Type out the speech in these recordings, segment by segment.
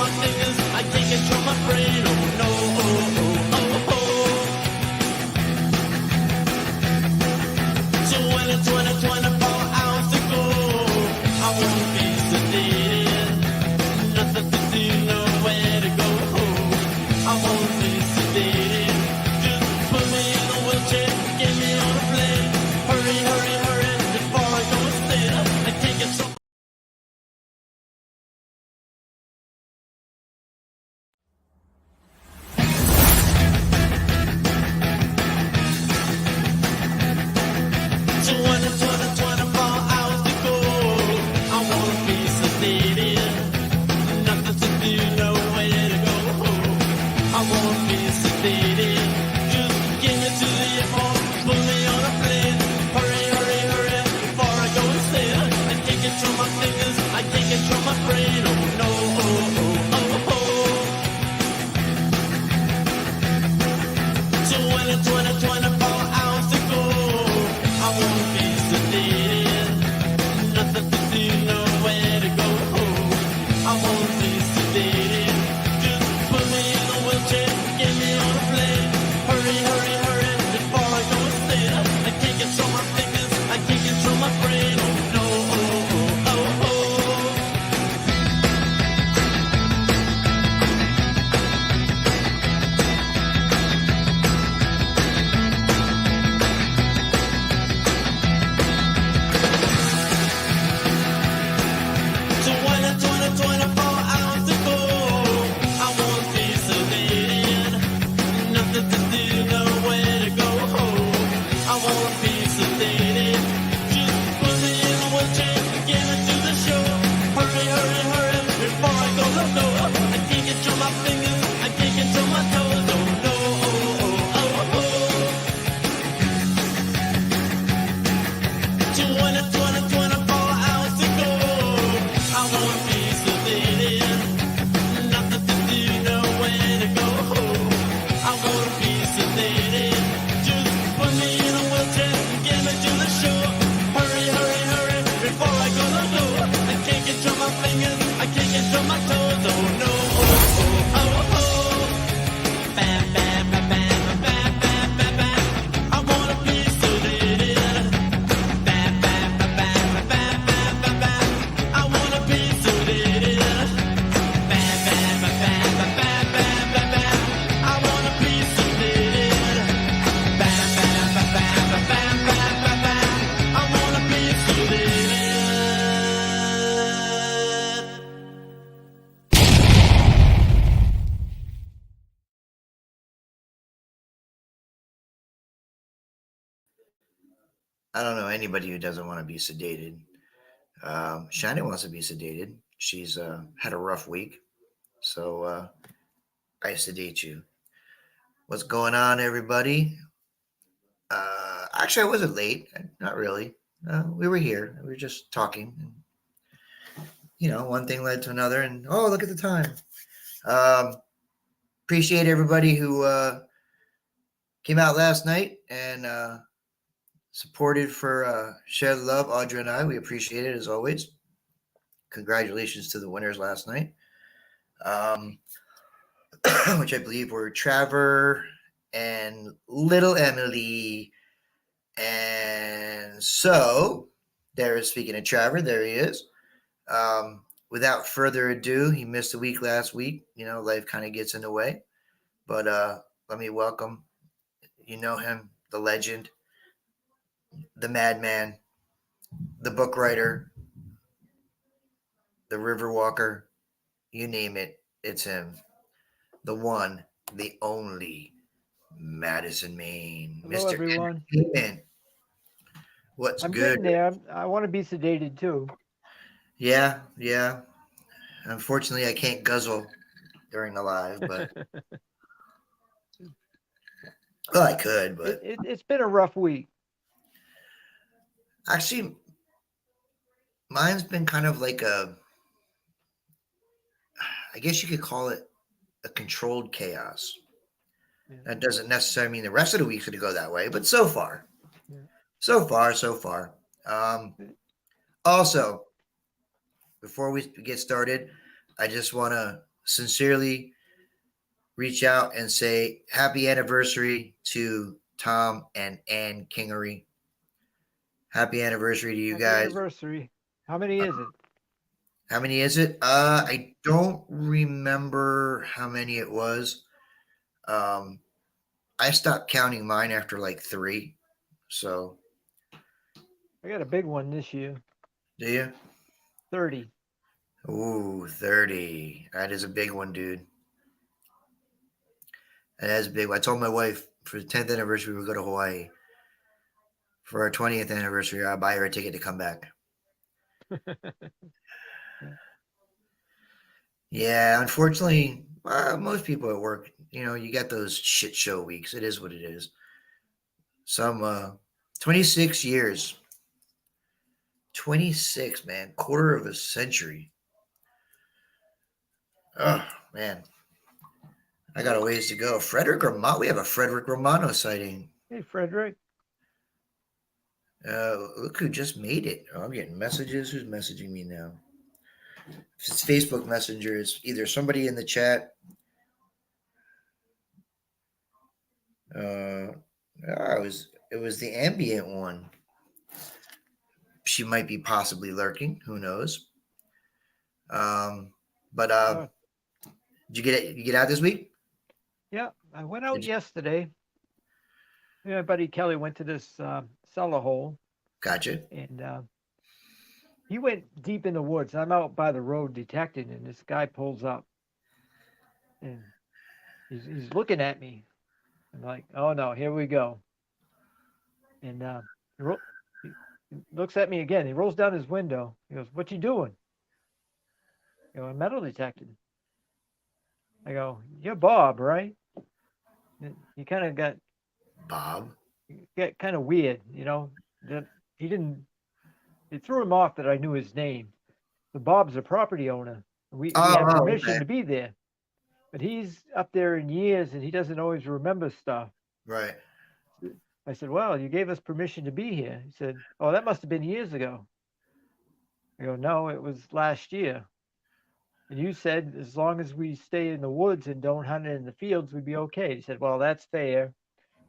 my fingers, I can't control my brain. Oh no, oh, oh, oh, oh. So when it's 24 hours to go, I won't be sedated. Nothing to do, nowhere to go. I won't be sedated. Just put me in a wheelchair, get me on a plane. Hurry, hurry, hurry, before I go instead. I can't control. So when it's 24 hours to go, I won't be sedated. Nothing to do, nowhere to go. I won't be sedated. Just get me to the airport, put me on a plane. Hurry, hurry, hurry, before I go instead. I can't control my fingers, I can't control my brain. Oh no, oh, oh, oh, oh. So when it's 24 hours to go, I won't be sedated. Nothing to do, nowhere to go. I won't be sedated. Just put me in a wheelchair, get me on a plane. Hurry, hurry, hurry, before I go instead. I can't control my fingers, I can't control my brain. Oh no, oh, oh, oh, oh. So when it's 24 hours to go, I won't be sedated. Nothing to do, nowhere to go. I won't be sedated. Just put me in a wheelchair, get me to the show. Hurry, hurry, hurry, before I go loco. I can't control my fingers, I can't control my toes. Oh no, oh, oh, oh, oh. So when it's 24 hours to go, I won't be sedated. Nothing to do, nowhere to go. I won't be sedated. Just put me in a wheelchair, get me to the show. Hurry, hurry, hurry, before I go loco. I can't control my fingers, I can't control my toes. Oh no, oh, oh, oh, oh. Bam, bam, bam, bam, bam, bam, bam, bam. I wanna be sedated. Bam, bam, bam, bam, bam, bam, bam, bam. I wanna be sedated. Bam, bam, bam, bam, bam, bam, bam, bam. I wanna be sedated. Bam, bam, bam, bam, bam, bam, bam, bam. I wanna be sedated. I don't know anybody who doesn't want to be sedated. Shannon wants to be sedated. She's had a rough week, so I sedate you. What's going on, everybody? Actually, I wasn't late. Not really. We were here. We were just talking. And, one thing led to another, and oh, look at the time. Appreciate everybody who came out last night and supported for Share the Love, Audra and I. We appreciate it as always. Congratulations to the winners last night, which I believe were Trevor and Little Emily. And so, speaking of Trevor, there he is. Without further ado, he missed a week last week. Life kind of gets in the way. But let me welcome, him, the legend, the madman, the book writer, the river walker, you name it, it's him. The one, the only, Madison Maine. Hello, Mr. everyone. Entertainment. What's I'm good? getting there. I want to be sedated too. Yeah. Unfortunately, I can't guzzle during the live, but well, I could, but It's been a rough week. actually, mine's been kind of like I guess you could call it a controlled chaos. Yeah. That doesn't necessarily mean the rest of the week's going to go that way, but so far. Yeah. So far. Also, before we get started, I just want to sincerely reach out and say happy anniversary to Tom and Ann Kingery. Happy anniversary to you Happy guys. anniversary. How many is it? How many is it? I don't remember how many it was. I stopped counting mine after like 3. So, I got a big one this year. do you? 30. Ooh, 30. That is a big one, dude. That is a big one. I told my wife for the 10th anniversary, we would go to Hawaii. For our 20th anniversary, I'll buy her a ticket to come back. Yeah, unfortunately, most people at work, you got those shit show weeks. It is what it is. Some 26 years. 26, man. Quarter of a century. Oh, man. I got a ways to go. Frederick Romano. We have a Frederick Romano sighting. Hey, Frederick. Look who just made it. Oh, I'm getting messages. Who's messaging me now? If it's Facebook Messenger, it's either somebody in the chat. It was the ambient one. She might be possibly lurking. Who knows? But did you get it? You get out this week? Yeah, I went out Did you- yesterday. My buddy Kelly went to this cellar hole, Gotcha. and he went deep in the woods. I'm out by the road detecting, and this guy pulls up, and he's looking at me. I'm like, oh no, here we go. And he looks at me again. He rolls down his window. He goes, "What you doing?" I go, "I'm metal detecting." I go, "You're Bob, right?" And he kind of got Bob. kind of weird, that it threw him off that I knew his name. But Bob's a property owner. We have permission okay. to be there, but he's up there in years and he doesn't always remember stuff. Right. I said, "Well, you gave us permission to be here." He said, "Oh, that must have been years ago." I go, "No, it was last year. And you said as long as we stay in the woods and don't hunt in the fields, we'd be okay." He said, "Well, that's fair."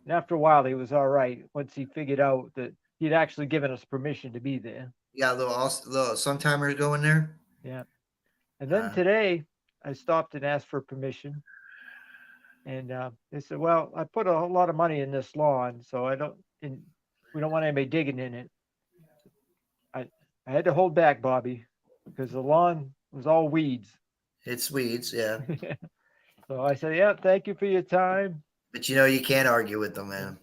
And after a while, he was all right once he figured out that he'd actually given us permission to be there. You got a little sometimers going there? Yeah. And then today, I stopped and asked for permission. And they said, "Well, I put a lot of money in this lawn, so we don't want anybody digging in it." I had to hold back, Bobby, because the lawn was all weeds. It's weeds, yeah. So I said, "Yeah, thank you for your time." But you can't argue with them, man.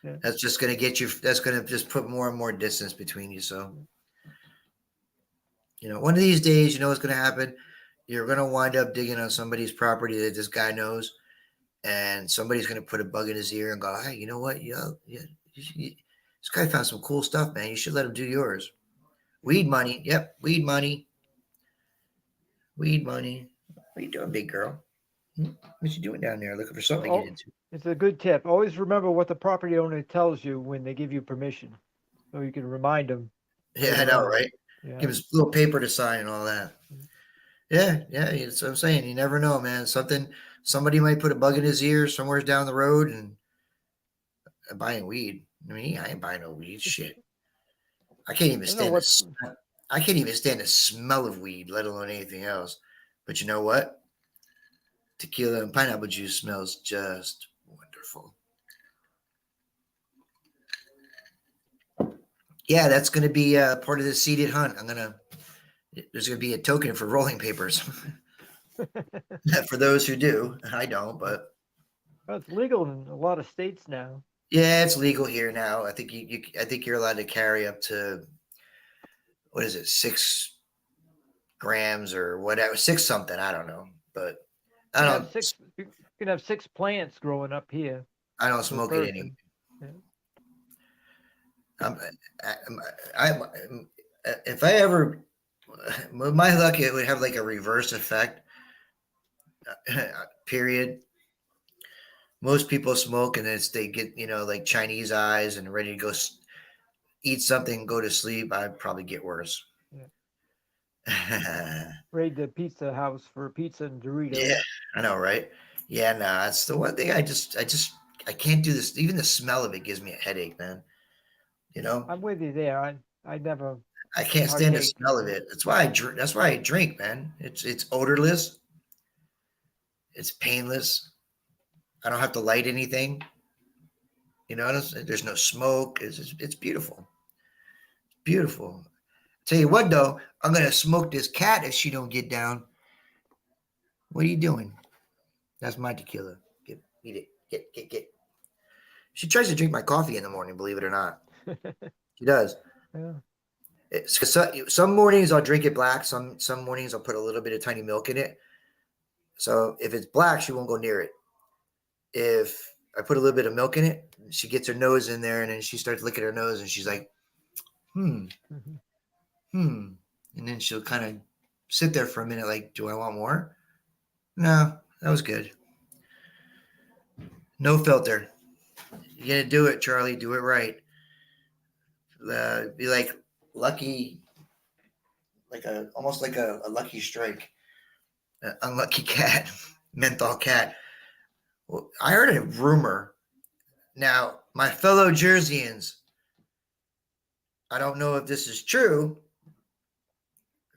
Yeah. That's just going to that's going to just put more and more distance between you. So, one of these days, you know what's going to happen? You're going to wind up digging on somebody's property that this guy knows, and somebody's going to put a bug in his ear and go, "Hey, you know what? This guy found some cool stuff, man. You should let him do yours." Weed money. Yep, weed money. Weed money. What are you doing, big girl? What you doing down there? Looking for something to get into? It's a good tip. Always remember what the property owner tells you when they give you permission, so you can remind them. Yeah, I know, right? Yeah. Give us a little paper to sign and all that. Yeah, that's what I'm saying. You never know, man. Somebody might put a bug in his ear somewhere down the road and buying weed. I mean, I ain't buying no weed. Shit. I can't even stand the smell of weed, let alone anything else. But you know what? Tequila and pineapple juice smells just wonderful. Yeah, that's going to be part of the seeded hunt. There's going to be a token for rolling papers. For those who do. I don't, but. Well, it's legal in a lot of states now. Yeah, it's legal here now. I think I think you're allowed to carry up to, what is it, 6 grams or whatever, 6 something. I don't know, but I don't. You can have 6 plants growing up here. I don't smoke it anymore. Yeah. If I ever, with my luck, it would have like a reverse effect. Period. Most people smoke and they get, like Chinese eyes and ready to go eat something, go to sleep. I'd probably get worse. Yeah. Raid the pizza house for pizza and Doritos. Yeah, I know, right? Yeah, no, that's the one thing I can't do this. Even the smell of it gives me a headache, man. You know, I'm with you there. I never I can't stand the partake. smell of it. That's why I drink. That's why I drink, man. It's odorless. It's painless. I don't have to light anything. You know, there's no smoke. It's beautiful. Beautiful. Tell you what, though, I'm gonna smoke this cat if she don't get down. What are you doing? That's my tequila. Eat it. Get. She tries to drink my coffee in the morning. Believe it or not, she does. Yeah. Some mornings I'll drink it black. Some mornings I'll put a little bit of tiny milk in it. So if it's black, she won't go near it. If I put a little bit of milk in it, she gets her nose in there and then she starts licking her nose and she's like, hmm, Mhm. hmm. And then she'll kind of sit there for a minute like, do I want more? No, that was good. No filter. You gotta do it, Charlie. Do it right. Be like lucky, almost like a lucky strike. Unlucky cat, menthol cat. Well, I heard a rumor. Now, my fellow Jerseyans, I don't know if this is true.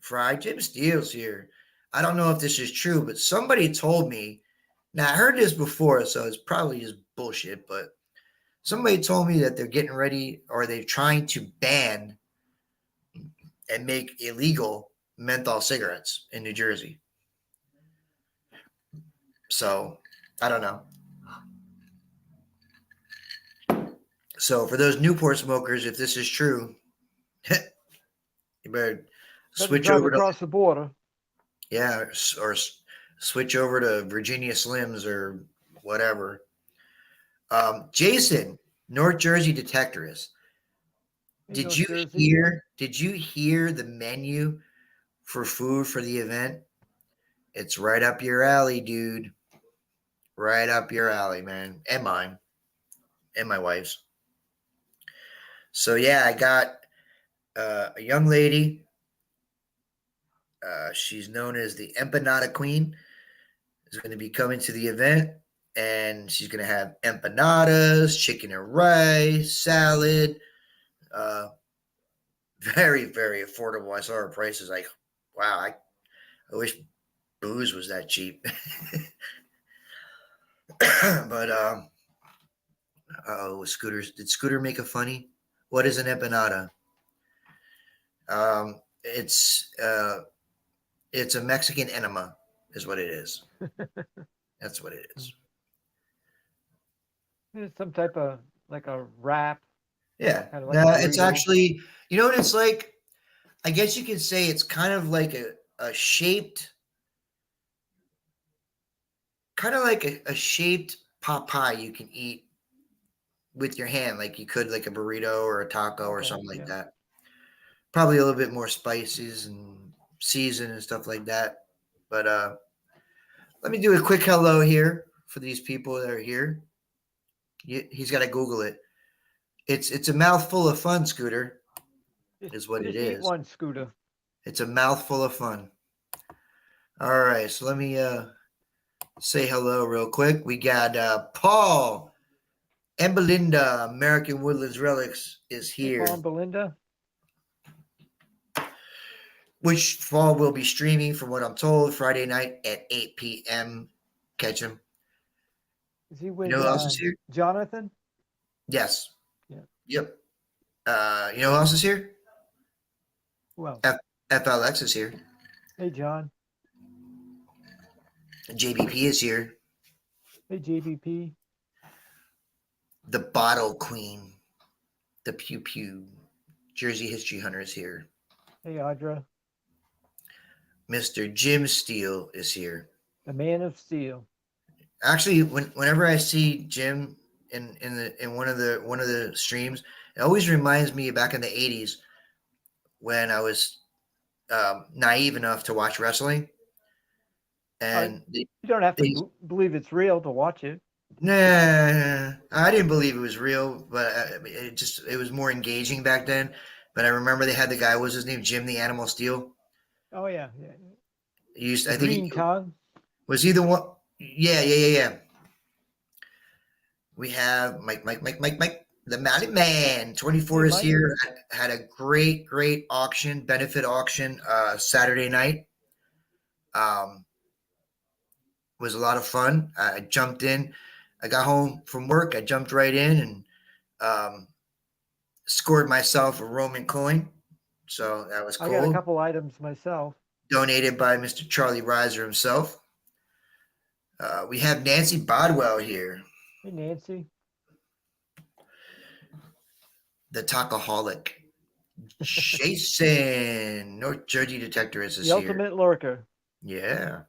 Fried Jim Steele's here. I don't know if this is true, but somebody told me. Now, I heard this before, so it's probably just bullshit, but somebody told me that they're getting ready or they're trying to ban and make illegal menthol cigarettes in New Jersey. So, I don't know. So, for those Newport smokers, if this is true, you better Better switch drive over to across the border. yeah, or switch over to Virginia Slims or whatever. Jason, North Jersey detectorist. In Did North you Jersey. hear? Did you hear the menu for food for the event? It's right up your alley, dude. Right up your alley, man, and mine, and my wife's. So yeah, I got a young lady. She's known as the Empanada Queen. Is going to be coming to the event, and she's going to have empanadas, chicken and rice, salad. Uh, very, very affordable. I saw her prices. Like, wow, I wish booze was that cheap. But oh, Scooters. Did Scooter make a funny? What is an empanada? It's a Mexican enema, is what it is. That's what it is. It's some type of like a wrap, Yeah. kind of like a It's burrito. actually, you know what it's like? I guess you could say it's kind of like a shaped, kind of like a shaped pot pie you can eat with your hand, like you could like a burrito or a taco or Okay, something like yeah. that. Probably a little bit more spices and season and stuff like that. But let me do a quick hello here for these people that are here. He's got to Google it. It's a mouthful of fun, Scooter, is what it Just eat is. one, Scooter. It's a mouthful of fun. All right, so let me say hello real quick. We got Paul and Belinda, American Woodlands Relics is Hey, here, Paul and Belinda. which Fall will be streaming, from what I'm told, Friday night at 8 p.m. Catch him. Is he You with know who else is here? Jonathan? Yes. Yeah. Yep. You know who else is here? Well, FLX is here. hey, John. JBP is here. Hey, JBP. The Bottle Queen. The Pew Pew. Jersey History Hunter is here. Hey, Audra. Mr. Jim Steele is here. The Man of Steel. Actually, whenever I see Jim in one of the streams, it always reminds me back in the 80s when I was naive enough to watch wrestling. And You don't have to they- believe it's real to watch it. nah, I didn't believe it was real, but it was more engaging back then. But I remember they had the guy, what was his name, Jim the Animal Steel. Oh yeah, yeah. He used, The I think, green tongue. was he the one? Yeah. We have Mike, the Mallet Man. 24 Hey, is Mike. here. Had a great auction, benefit auction, Saturday night. Was a lot of fun. I jumped in. I got home from work. I jumped right in and um, scored myself a Roman coin. So that was I got a cool. couple items myself. Donated by Mr. Charlie Reiser himself. We have Nancy Bodwell here, Hey, Nancy. the Talkaholic. Jason, North Jersey Detector is The here. ultimate lurker. Yeah.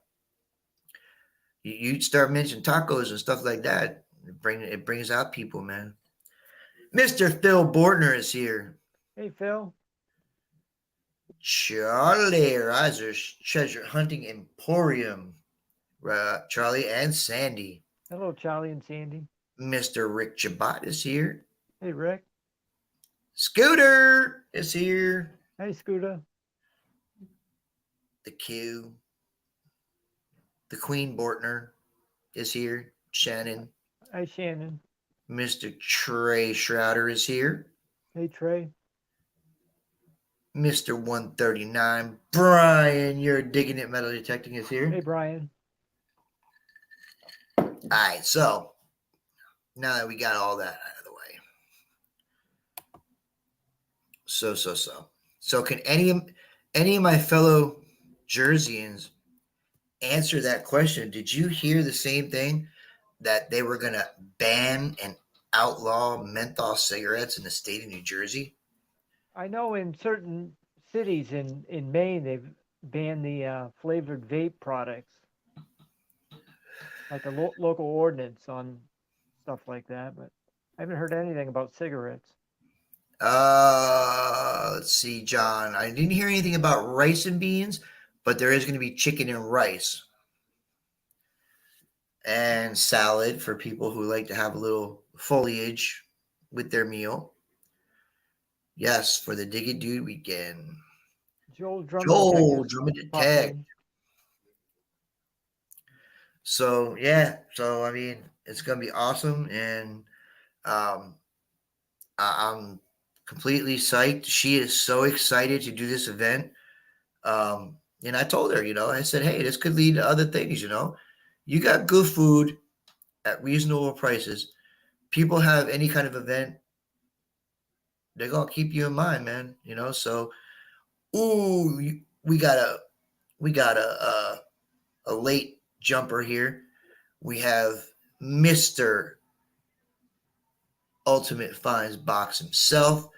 You start mentioning tacos and stuff like that. It brings out people, man. Mr. Phil Bortner is here. Hey, Phil. Charlie Reiser's Treasure Hunting Emporium. Charlie and Sandy. Hello, Charlie and Sandy. Mr. Rick Chabot is here. Hey, Rick. Scooter is here. Hey, Scooter. The Q. The Queen Bortner is here. Shannon. Hey, Shannon. Mr. Trey Shrouder is here. Hey, Trey. Mr. 139, Brian, you're digging it metal detecting is here. Hey, Brian. All right, so now that we got all that out of the way, so can any of my fellow Jerseyans answer that question? Did you hear the same thing, that they were gonna ban and outlaw menthol cigarettes in the state of New Jersey? I know in certain cities in Maine, they've banned the flavored vape products, like a local ordinance on stuff like that. But I haven't heard anything about cigarettes. Let's see, John. I didn't hear anything about rice and beans, but there is going to be chicken and rice and salad for people who like to have a little foliage with their meal. Yes, for the Dig It Dude weekend. Joel Drummond. Joel Detectives Drummond popped Detect. in. So yeah, so I mean, it's gonna be awesome, and I'm completely psyched. She is so excited to do this event. And I told her, I said, hey, this could lead to other things. You got good food at reasonable prices. People have any kind of event, they're gonna keep you in mind, man. So, we got a late jumper here. We have Mr. Ultimate Finds Box himself,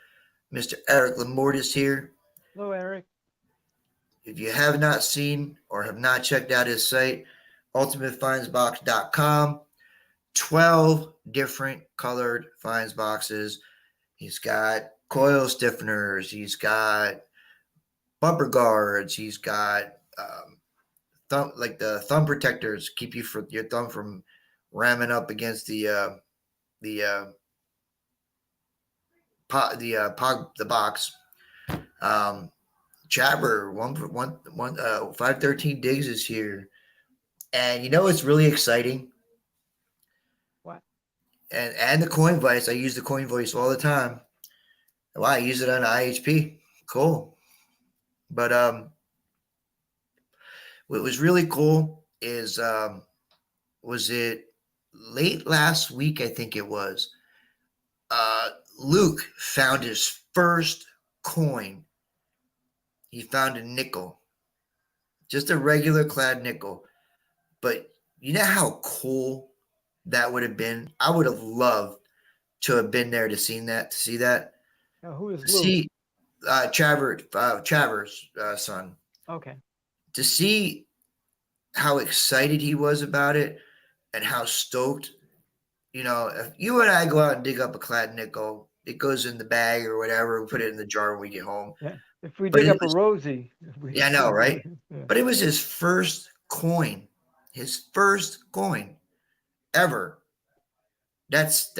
Mr. Eric Lamortis here. Hello, Eric. If you have not seen or have not checked out his site, ultimatefindsbox.com, 12 different colored finds boxes. He's got coil stiffeners. He's got bumper guards. He's got thumb protectors, keep your thumb from ramming up against the box. Jabber 513 Digs is here, and it's really exciting. What? And the coin voice, I use the coin voice all the time. Wow, I use it on IHP. Cool. But what was really cool is was it late last week? I think it was. Luke found his first coin. He found a nickel, just a regular clad nickel. But you know how cool that would have been? I would have loved to have been there to see that. Now, who is Luke? See Travers' son. Okay. To see how excited he was about it and how stoked. If you and I go out and dig up a clad nickel, it goes in the bag or whatever. We put it in the jar when we get home. Yeah. If we But dig it up was- a Rosie. Yeah, I know, right? Yeah. But it was his first coin ever. That's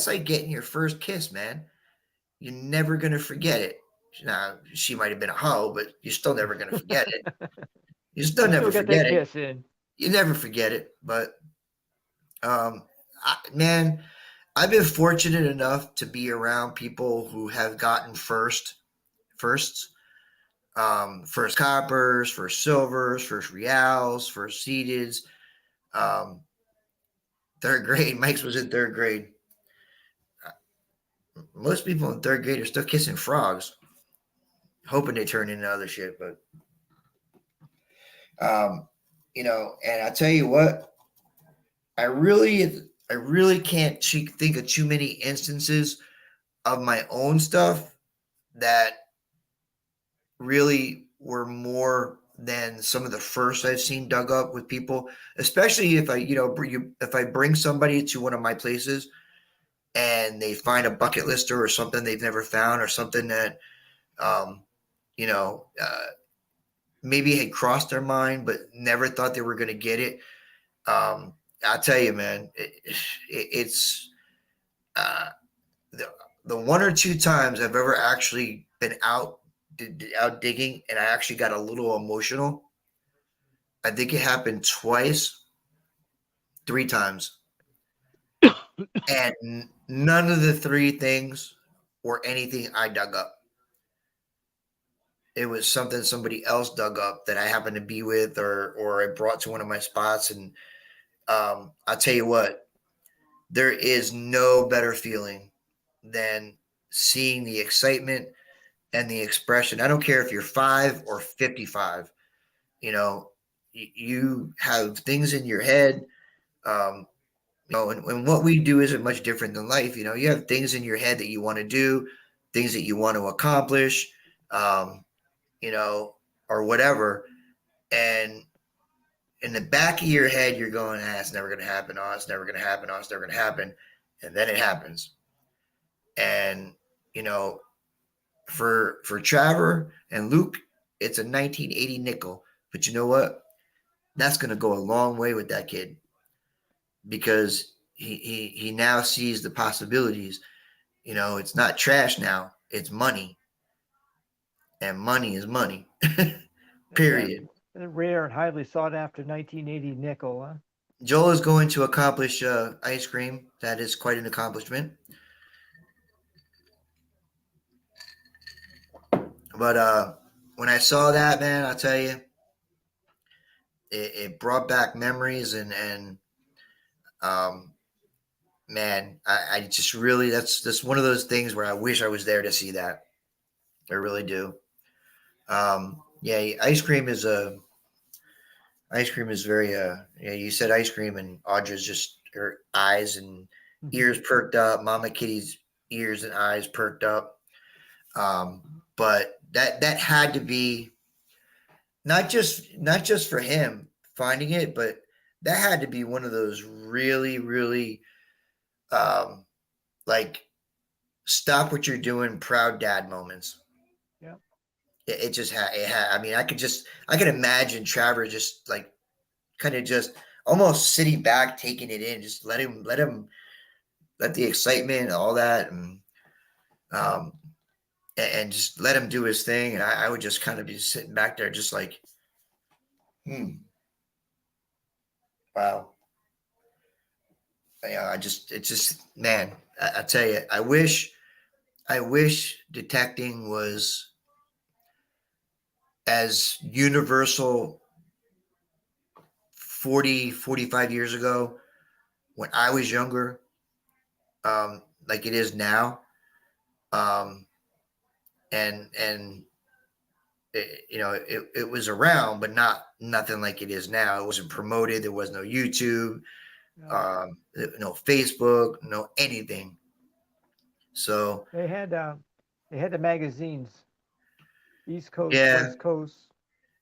like getting your first kiss, man. You're never gonna forget it. Now, she might have been a hoe, but you're still never going to forget it. You still You never still got that forget it. kiss in. You never forget it. But, man, I've been fortunate enough to be around people who have gotten firsts, first coppers, first silvers, first reals, first seededs. Third grade. Mike's was in third grade. Most people in third grade are still kissing frogs, hoping they turn into other shit. But, and I tell you what, I really can't think of too many instances of my own stuff that really were more than some of the first I've seen dug up with people, especially if if I bring somebody to one of my places and they find a bucket lister or something they've never found or something that, maybe had crossed their mind, but never thought they were going to get it. I'll tell you, man, it's the one or two times I've ever actually been out digging and I actually got a little emotional. I think it happened twice, 3 times. And none of the 3 things were anything I dug up. It was something somebody else dug up that I happened to be with or I brought to one of my spots. And I'll tell you what, there is no better feeling than seeing the excitement and the expression. I don't care if you're 5 or 55, you have things in your head. And what we do isn't much different than life. You have things in your head that you want to do, things that you want to accomplish, or whatever. And in the back of your head, you're going, it's never going to happen. Oh, it's never going to happen. Oh, it's never going to happen. And then it happens. And, for Trevor and Luke, it's a 1980 nickel. But you know what? That's going to go a long way with that kid because he now sees the possibilities. It's not trash now. It's money. And money is money. Period. A rare and highly sought after 1980 nickel, huh? Joel is going to accomplish ice cream. That is quite an accomplishment. But when I saw that, man, I'll tell you, it brought back memories and man, I just really, that's one of those things where I wish I was there to see that. I really do. Yeah, ice cream is very you said ice cream and Audra's just her eyes and ears perked up. Mama Kitty's ears and eyes perked up. But that had to be not just for him finding it, but that had to be one of those really, really like stop what you're doing, proud dad moments. Yeah. It just had. I mean, I could imagine Trevor just like kind of just almost sitting back, taking it in, just let the excitement and all that, and just let him do his thing. And I would just kind of be sitting back there, just like, wow. Yeah, man, I tell you, I wish detecting was as universal 45 years ago when I was younger, like it is now. And it was around, but nothing like it is now. It wasn't promoted. There was no YouTube, no Facebook, no anything. So they had the magazines, East Coast, Yeah. West Coast.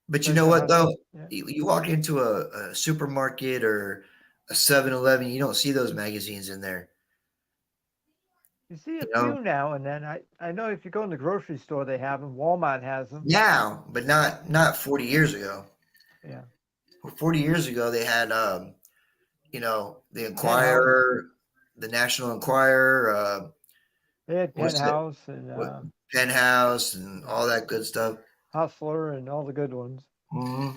But you know what though? Yeah. You walk into a supermarket or a 7-Eleven, you don't see those magazines in there. You see a few now and then. I know if you go in the grocery store, they have them. Walmart has them. Now, but not 40 years ago. Yeah. 40 years ago, they had, the Enquirer, the National Enquirer. They had what's Penthouse and Penthouse and all that good stuff. Hustler and all the good ones. Hmm.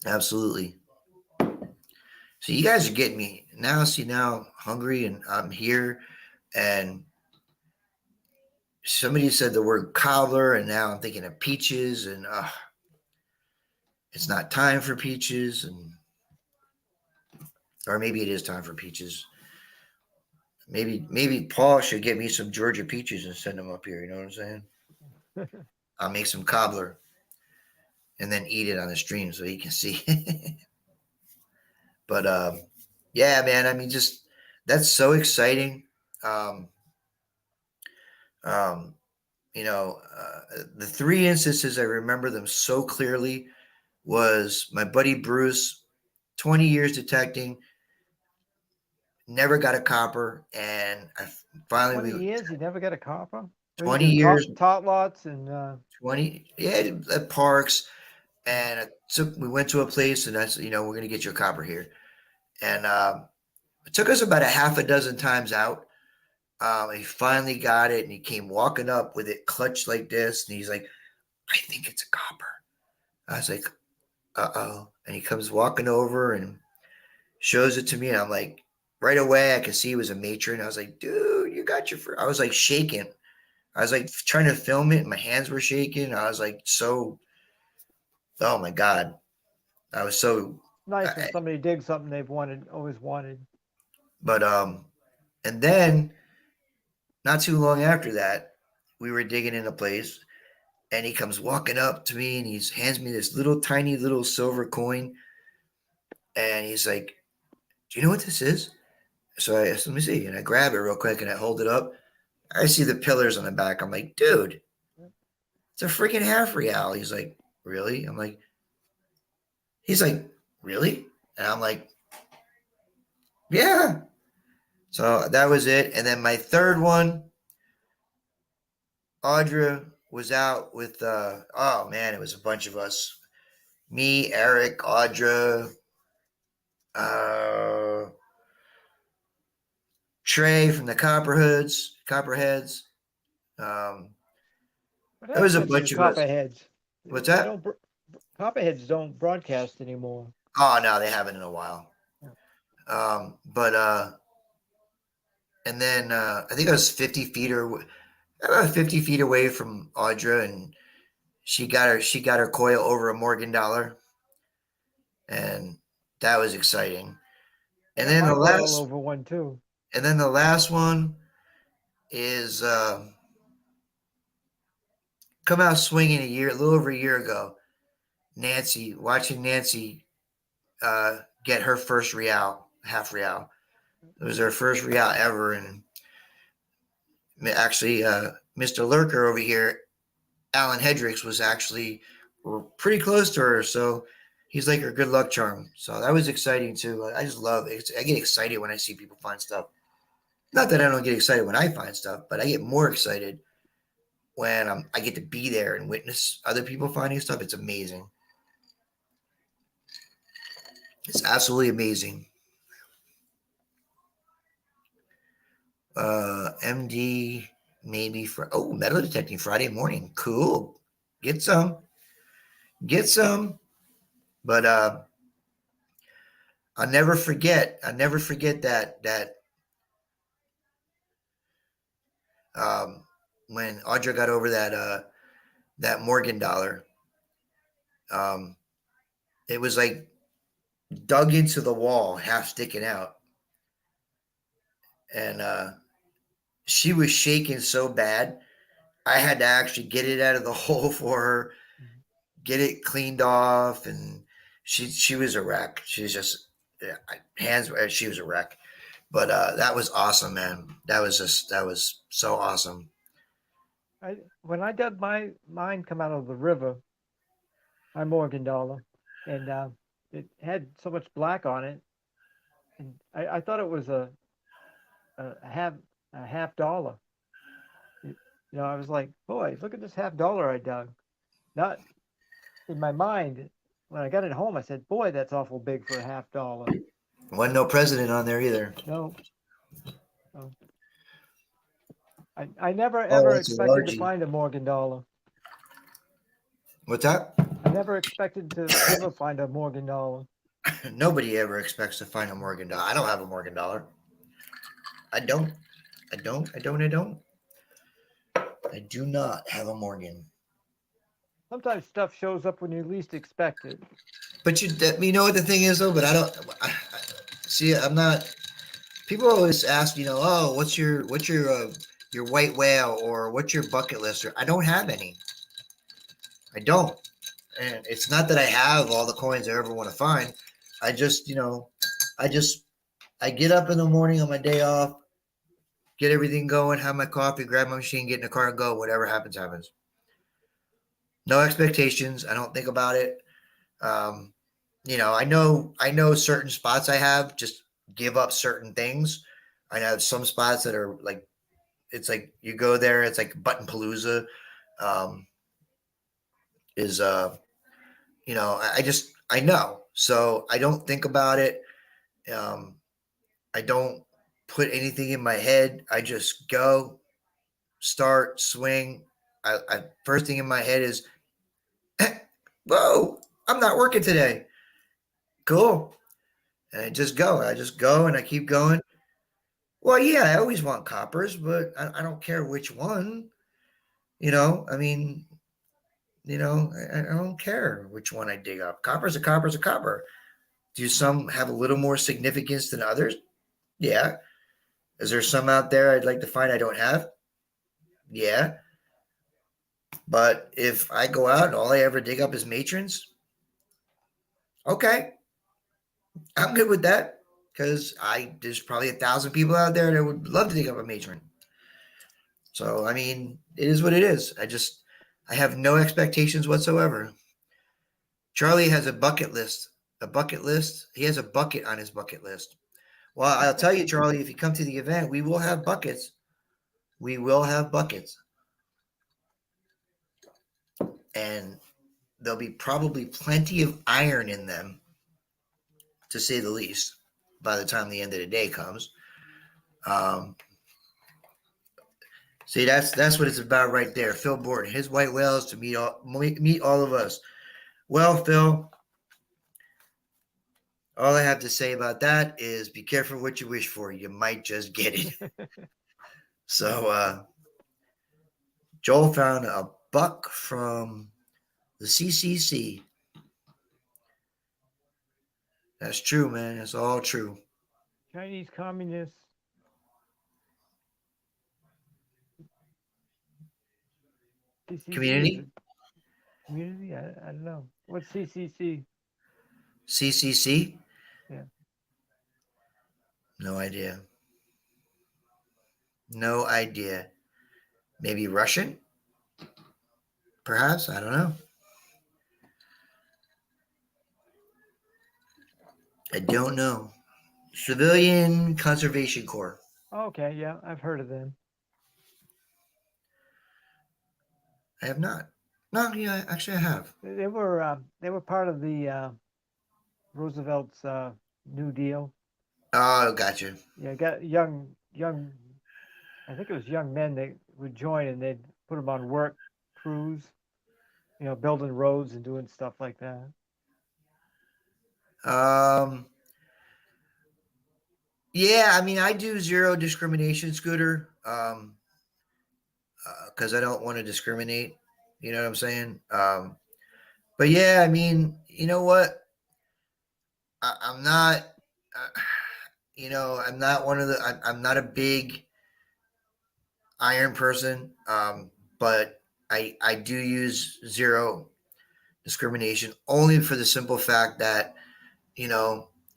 Absolutely. So you guys are getting me now. See, now hungry, and I'm here, and somebody said the word cobbler, and now I'm thinking of peaches, and it's not time for peaches, and or maybe it is time for peaches. Maybe Paul should get me some Georgia peaches and send them up here. You know what I'm saying? I'll make some cobbler and then eat it on the stream so he can see. But yeah, man. I mean, just that's so exciting. Um, um, the three instances I remember them so clearly was my buddy Bruce, 20 years detecting, never got a copper, and I finally 20 years, you never got a copper? What are you 20 doing? years, Tot lots and 20, yeah, at parks, and we went to a place, and I said, we're gonna get you a copper here, and it took us about a half a dozen times out. He finally got it, and he came walking up with it clutched like this, and he's like, "I think it's a copper." I was like, "Uh-oh," and he comes walking over and shows it to me, and I'm like, right away I could see it was a matron. I was like, "Dude, you got your I was like shaking. I was like trying to film it, and my hands were shaking. I was like, so, oh my god, I was so. nice when somebody digs something they've always wanted. But and then not too long after that, we were digging in a place, and he comes walking up to me, and he hands me this little tiny little silver coin, and he's like, "Do you know what this is?" So I said, "Let me see," and I grab it real quick, and I hold it up. I see the pillars on the back. I'm like, "Dude, it's a freaking half real." He's like, "Really?" He's like, "Really?" And I'm like, "Yeah." So that was it. And then my third one, Audra was out with, oh man, it was a bunch of us. Me, Eric, Audra, uh, Trey from the Copperheads. Um, What there was a happened to the bunch of us. copperheads? What's They that? don't. Copperheads don't broadcast anymore. Oh no, they haven't in a while. But and then I think I was 50 feet or about 50 feet away from Audra, and she got her coil over a Morgan dollar, and that was exciting. And Yeah, then my the coil last over one too. and then the last one is come out swinging a little over a year ago. Watching Nancy get her first real, half real. It was her first real ever, and actually, Mr. Lurker over here, Alan Hendricks, was actually pretty close to her, so he's like her good luck charm. So that was exciting too. I just love it. I get excited when I see people find stuff. Not that I don't get excited when I find stuff, but I get more excited when I get to be there and witness other people finding stuff. It's amazing. It's absolutely amazing. MD maybe for metal detecting Friday morning. Cool. Get some. Get some. But I'll never forget. I'll never forget that when Audra got over that Morgan dollar. Um, it was like dug into the wall, half sticking out, and she was shaking so bad. I had to actually get it out of the hole for her, get it cleaned off, and she was a wreck. She's just hands. She was a wreck. But that was awesome, man. That was so awesome. When I dug mine come out of the river, my Morgan dollar, and it had so much black on it, and I thought it was a half dollar. I was like, boy, look at this half dollar I dug. Not in my mind. When I got it home, I said, boy, that's awful big for a half dollar. Wasn't no president on there either. No. Oh. I never Oh, ever it's a expected to largie. find a Morgan dollar. What's that? I never expected to ever find a Morgan dollar. Nobody ever expects to find a Morgan dollar. I don't have a Morgan dollar. I don't. I don't. I don't. I don't. I do not have a Morgan. Sometimes stuff shows up when you least expect it. But you know what the thing is though. But I don't. See. I'm not. People always ask, oh, what's your white whale or what's your bucket list? Or I don't have any. I don't. And it's not that I have all the coins I ever want to find. I just, I get up in the morning on my day off, get everything going, have my coffee, grab my machine, get in the car and go. Whatever happens, happens. No expectations. I don't think about it. I know certain spots I have just give up certain things. I have some spots that are like, it's like you go there, it's like Button Palooza. Is I know. So I don't think about it. I don't put anything in my head. I just go, start, swing. First thing in my head is, whoa, I'm not working today. Cool. And I just go. I just go and I keep going. Well, yeah, I always want coppers, but I don't care which one. I mean, I don't care which one I dig up. Copper's a copper's a copper. Do some have a little more significance than others? Yeah. Is there some out there I'd like to find I don't have? Yeah. But if I go out and all I ever dig up is matrons, okay, I'm good with that because there's probably 1,000 people out there that would love to dig up a matron. So, I mean, it is what it is. I have no expectations whatsoever. Charlie has a bucket list. He has a bucket on his bucket list. Well, I'll tell you, Charlie, if you come to the event, we will have buckets. We will have buckets. And there'll be probably plenty of iron in them, to say the least, by the time the end of the day comes. See, that's what it's about right there. Phil Borton, his white whales to meet all of us. Well, Phil, all I have to say about that is be careful what you wish for. You might just get it. So Joel found a buck from the CCC. That's true, man. That's all true. Chinese communists. CCC Community? Community? I don't know. What's CCC? CCC? Yeah. No idea. No idea. Maybe Russian? Perhaps? I don't know. I don't know. Civilian Conservation Corps. Okay, yeah, I've heard of them. I have not. No, yeah, actually I have. They were part of the Roosevelt's New Deal. Oh, gotcha. Yeah, got young. I think it was young men that would join, and they'd put them on work crews, building roads and doing stuff like that. Yeah, I mean, I do zero discrimination, Scooter, because I don't want to discriminate. You know what I'm saying? But yeah, I mean, you know what? I'm not, I'm not one of the, I'm not a big iron person, but I do use zero discrimination only for the simple fact that, you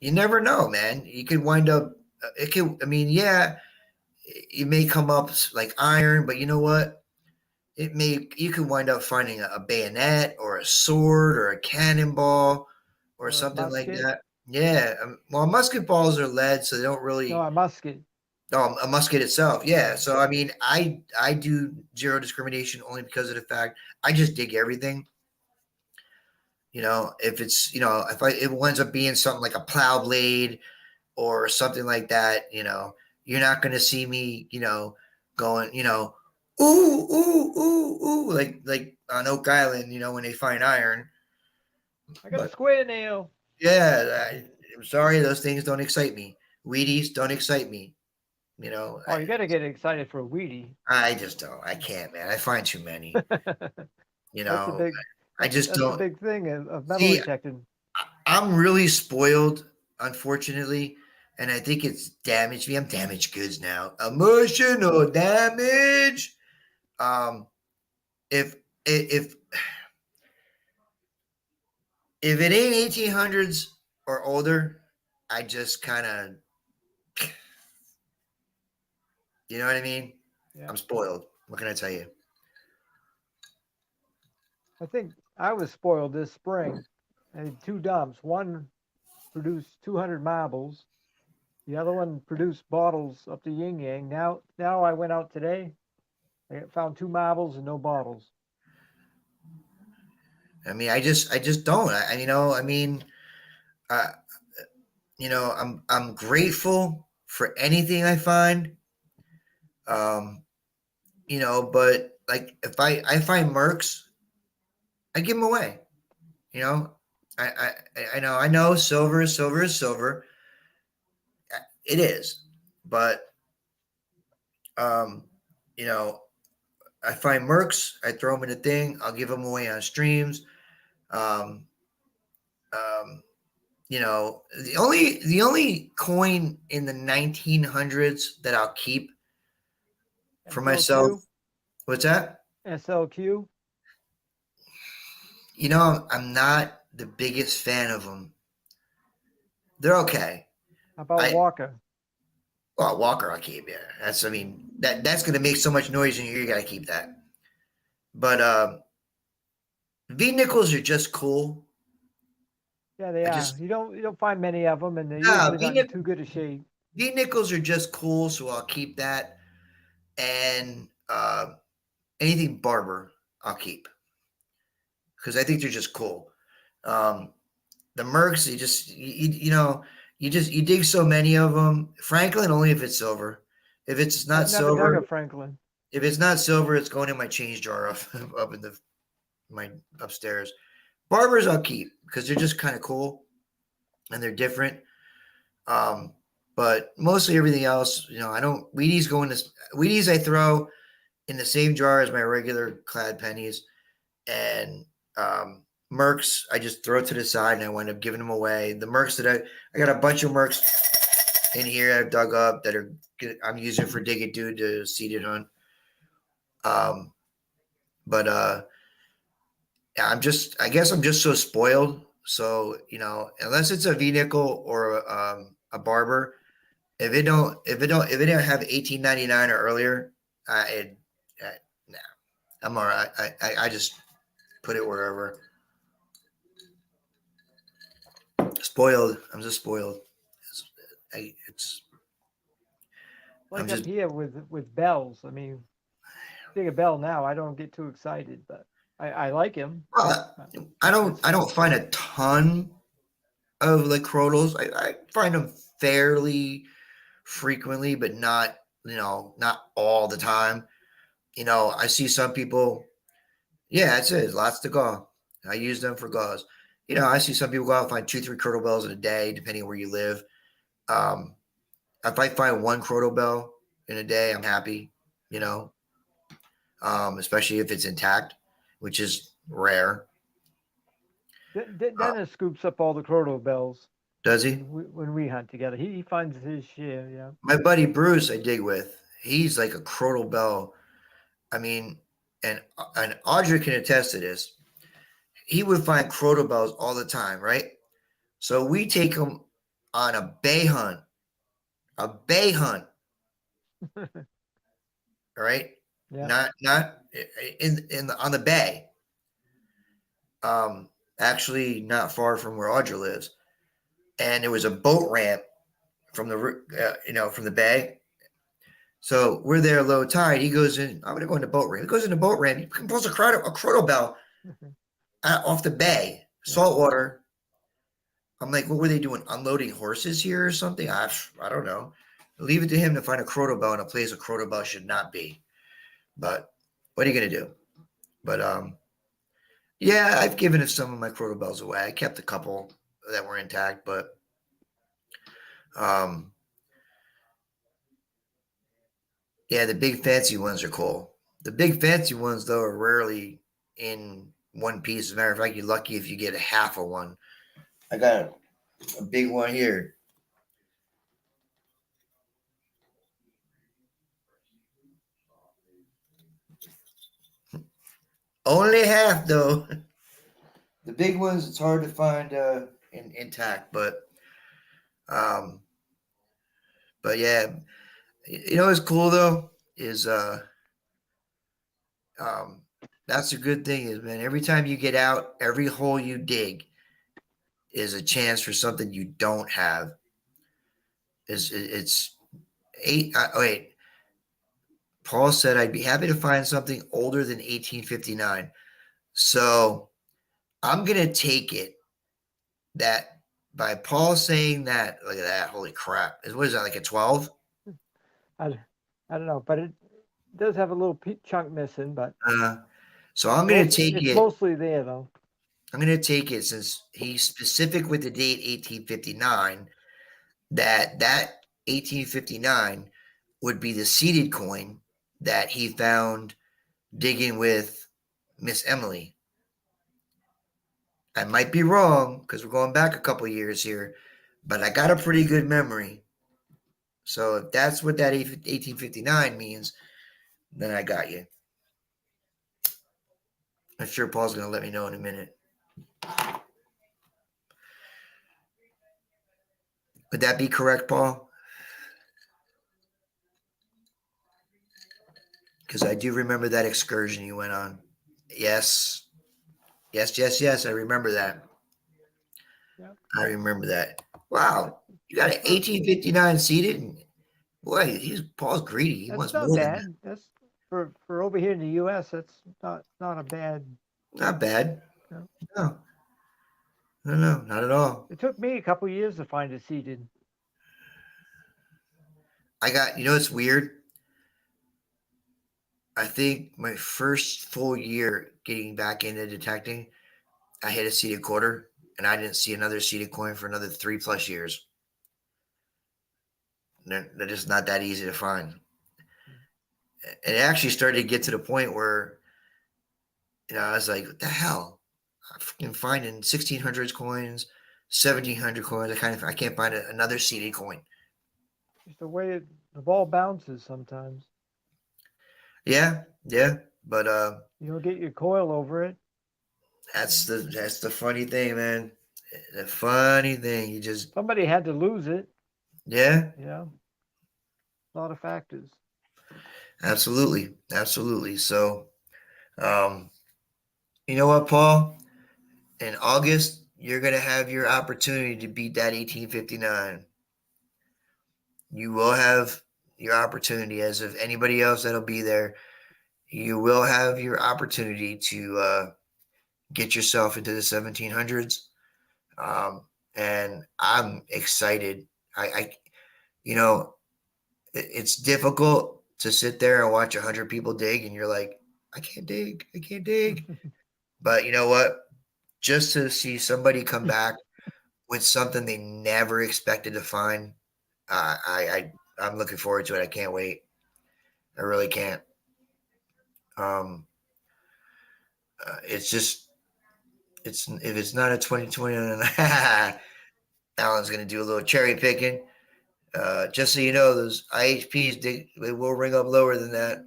never know, man. You could wind up, yeah, it may come up like iron, but you know what? You could wind up finding a bayonet or a sword or a cannonball or something like that. Yeah. Well, musket balls are lead, so they don't really. No, a musket. Oh, a musket itself. Yeah. So, I mean, I do zero discrimination only because of the fact I just dig everything. If it's, if it winds up being something like a plow blade or something like that, you're not going to see me, going, ooh, ooh, ooh, ooh, like on Oak Island, when they find iron. I got a But square nail. yeah, I'm sorry, those things don't excite me. Wheaties don't excite me. Oh, you got to get excited for a Wheatie. I just don't. I can't, man. I find too many. You That's a know, big. I just That's the don't big thing of metal see. detecting. I'm really spoiled, unfortunately, and I think it's damaged me. I'm damaged goods now. Emotional damage. Um, if if if it ain't 1800s or older, I just kind of, you know what I mean? Yeah. I'm spoiled. What can I tell you? I think I was spoiled this spring. I had two dumps. One produced 200 marbles. The other one produced bottles up to yin yang. Now I went out today. I found two marbles and no bottles. I mean, I just don't. Uh, I'm grateful for anything I find. Um, but like if I find mercs, I give them away. You know, I know silver is silver is silver. It is, but um, you know, I find mercs, I throw them in a thing, I'll give them away on streams. Um, um, the only coin in the 1900s that I'll keep for myself. SLQ, What's that? SLQ. I'm not the biggest fan of them. They're okay. How about I Walker? Well, Walker, I'll keep. Yeah, that's gonna make so much noise in here. You gotta keep that. But V nickels are just cool. Yeah, they I are. just You don't find many of them, and they're nah, usually not in too good a shape. V nickels are just cool, so I'll keep that. And anything barber, I'll keep because I think they're just cool. Um, the Mercs, you dig so many of them. Franklin only if it's silver. If it's not I've never dug silver, a Franklin. if it's not silver, it's going in my change jar up in my upstairs. Barbers I'll keep because they're just kind of cool and they're different. But mostly everything else, I don't. Wheaties I throw in the same jar as my regular clad pennies, and Mercs I just throw to the side and I wind up giving them away. The Mercs that I got a bunch of Mercs in here I've dug up that I'm using for Dig It Dude to seed it on. But I guess I'm just so spoiled. So, unless it's a V nickel or a barber, if it don't have 1899 or earlier, nah, I'm all right. I just put it wherever. Spoiled. I'm just spoiled. Like I'm up just here with bells. I mean, dig a bell now. I don't get too excited, but I like him. I don't find a ton of like crotals. I find them fairly frequently, but not all the time. I see some people. Yeah, that's it. Lots to go. I use them for gauze. I see some people go out and find 2-3 crotal bells in a day, depending on where you live. If I find one crotal bell in a day, I'm happy. Especially if it's intact, which is rare. Dennis scoops up all the crotal bells Does he? when we hunt together. He finds his share. Yeah. My buddy Bruce, I dig with. He's like a crotal bell. I mean, and Audrey can attest to this. He would find crotal bells all the time, right? So we take him on a bay hunt. A bay hunt. All right. Yeah. Not on the bay. Actually, not far from where Audrey lives, and there was a boat ramp from the bay. So we're there low tide. He goes in. I'm gonna go in the boat ramp. He goes in the boat ramp. He pulls a crotal bell off the bay, saltwater. I'm like, what were they doing? Unloading horses here or something? I don't know. Leave it to him to find a Croto Bell in a place a Croto Bell should not be. But what are you gonna do? But yeah, I've given some of my Croto Bells away. I kept a couple that were intact, but yeah, the big fancy ones are cool. The big fancy ones though are rarely in one piece. As a matter of fact, you're lucky if you get a half of one. I got a big one here. Only half though. The big ones, it's hard to find intact, um, but yeah, you know what's cool though is that's a good thing is man. Every time you get out, every hole you dig is a chance for something you don't have. It's eight? Wait, Paul said I'd be happy to find something older than 1859. So I'm gonna take it that by Paul saying that. Look at that! Holy crap! What is that? Like a 12? I don't know, but it does have a little chunk missing, but So I'm gonna take it's it. mostly there though. I'm gonna take it since he's specific with the date 1859. That 1859 would be the seeded coin that he found digging with Miss Emily. I might be wrong because we're going back a couple years here, but I got a pretty good memory. So if that's what that 1859 means, then I got you. I'm sure Paul's going to let me know in a minute. Would that be correct, Paul? Because I do remember that excursion you went on. Yes. Yes. I remember that. Yep. I remember that. Wow. You got an 1859 seated? And boy, Paul's greedy. He wants That's more not than bad. that. That's for over here in the U.S. That's not a bad. Not bad. No. No, not at all. It took me a couple years to find it seeded. You know what's weird? I think my first full year getting back into detecting, I hit a seeded quarter, and I didn't see another seeded coin for another 3+ years. They're just not that easy to find. And it actually started to get to the point where, I was like, what the hell? I'm fucking finding 1600s coins, 1700 coins. I can't find another seeded coin. It's the way the ball bounces sometimes. Yeah, but you don't get your coil over it. That's the funny thing, man. The funny thing, you just somebody had to lose it. Yeah. A lot of factors. Absolutely. So, you know what, Paul? In August, you're gonna have your opportunity to beat that 1859. You will have your opportunity, as of anybody else that'll be there. You will have your opportunity to get yourself into the 1700s, and I'm excited. It's difficult to sit there and watch 100 people dig, and you're like, I can't dig. But you know what? Just to see somebody come back with something they never expected to find, I'm looking forward to it. I can't wait. I really can't. If it's not a 2020, Alan's going to do a little cherry picking. Just so you know, those IHPs, they will ring up lower than that.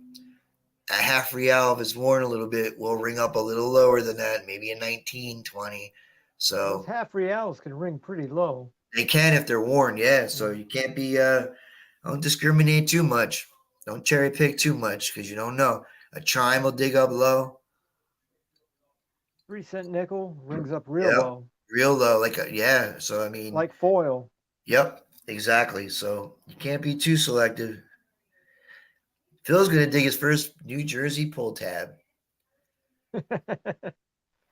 A half real, if it's worn a little bit, will ring up a little lower than that, maybe a 1920. So those half reals can ring pretty low. They can if they're worn, yeah. So you can't be don't discriminate too much. Don't cherry pick too much because you don't know. A chime will dig up low. 3-cent nickel rings up real low. Real low, so I mean, like foil. Yep, exactly. So you can't be too selective. Phil's gonna dig his first New Jersey pull tab.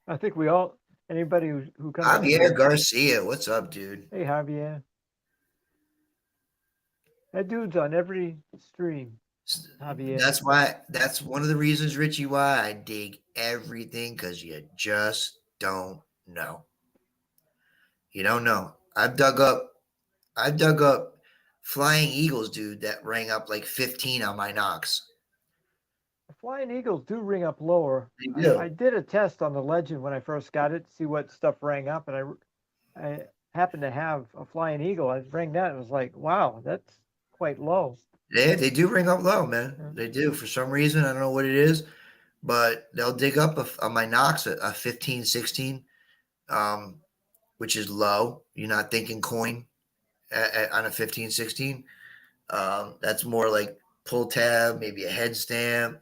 I think we all. Anybody who comes. Javier Garcia, what's up, dude? Hey, Javier. That dude's on every stream. Javier. That's one of the reasons, Richie, why I dig everything, because you just don't know. You don't know. I've dug up flying eagles, dude, that rang up like 15 on my knocks. The Flying Eagles do ring up lower. They do. I did a test on the Legend when I first got it to see what stuff rang up, and I happened to have a Flying Eagle. I rang that, and it was like, wow, that's quite low. They do ring up low, man. Yeah. They do. For some reason, I don't know what it is, but they'll dig up on my knocks a 15, 16, which is low. You're not thinking coin on a 15, 16. That's more like pull tab, maybe a head stamp.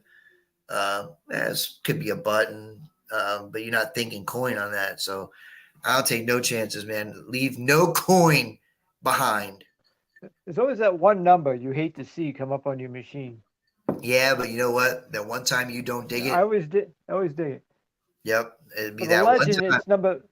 This could be a button, but you're not thinking coin on that. So I'll take no chances, man. Leave no coin behind. There's always that one number you hate to see come up on your machine. Yeah, but you know what? That one time you don't dig it. I always dig it. Yep, it'd be For that the one Legend, time.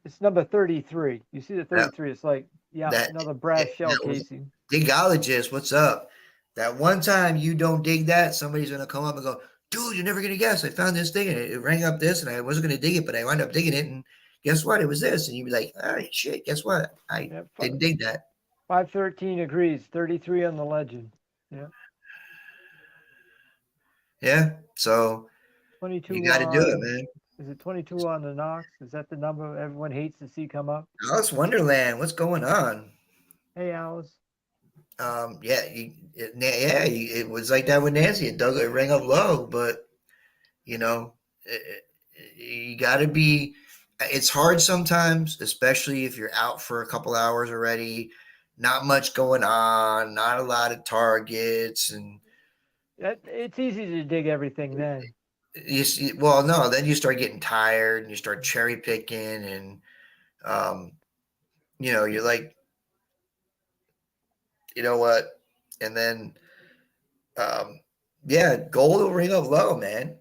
it's number 33. You see the 33, it's like, yeah, That- another brass shell that was- casing. Digologist, what's up? That one time you don't dig that, somebody's gonna come up and go, dude, you're never gonna guess. I found this thing and it rang up this, and I wasn't gonna dig it, but I wound up digging it, and guess what? It was this, and you'd be like, all right, shit. Guess what? I Yeah, didn't dig that. 513 agrees, 33 on the Legend. Yeah, so 22 you got to do it, on- man. Is it 22 on the Knox? Is that the number everyone hates to see come up? Alice Wonderland, what's going on? Hey, Alice. It was like that with Nancy. It rang up low, but you know, you got to be. It's hard sometimes, especially if you're out for a couple hours already. Not much going on, not a lot of targets, and It's easy to dig everything then. you see. Well, no, then you start getting tired, and you start cherry picking, and you're like, you know what, and then gold will ring up low, man.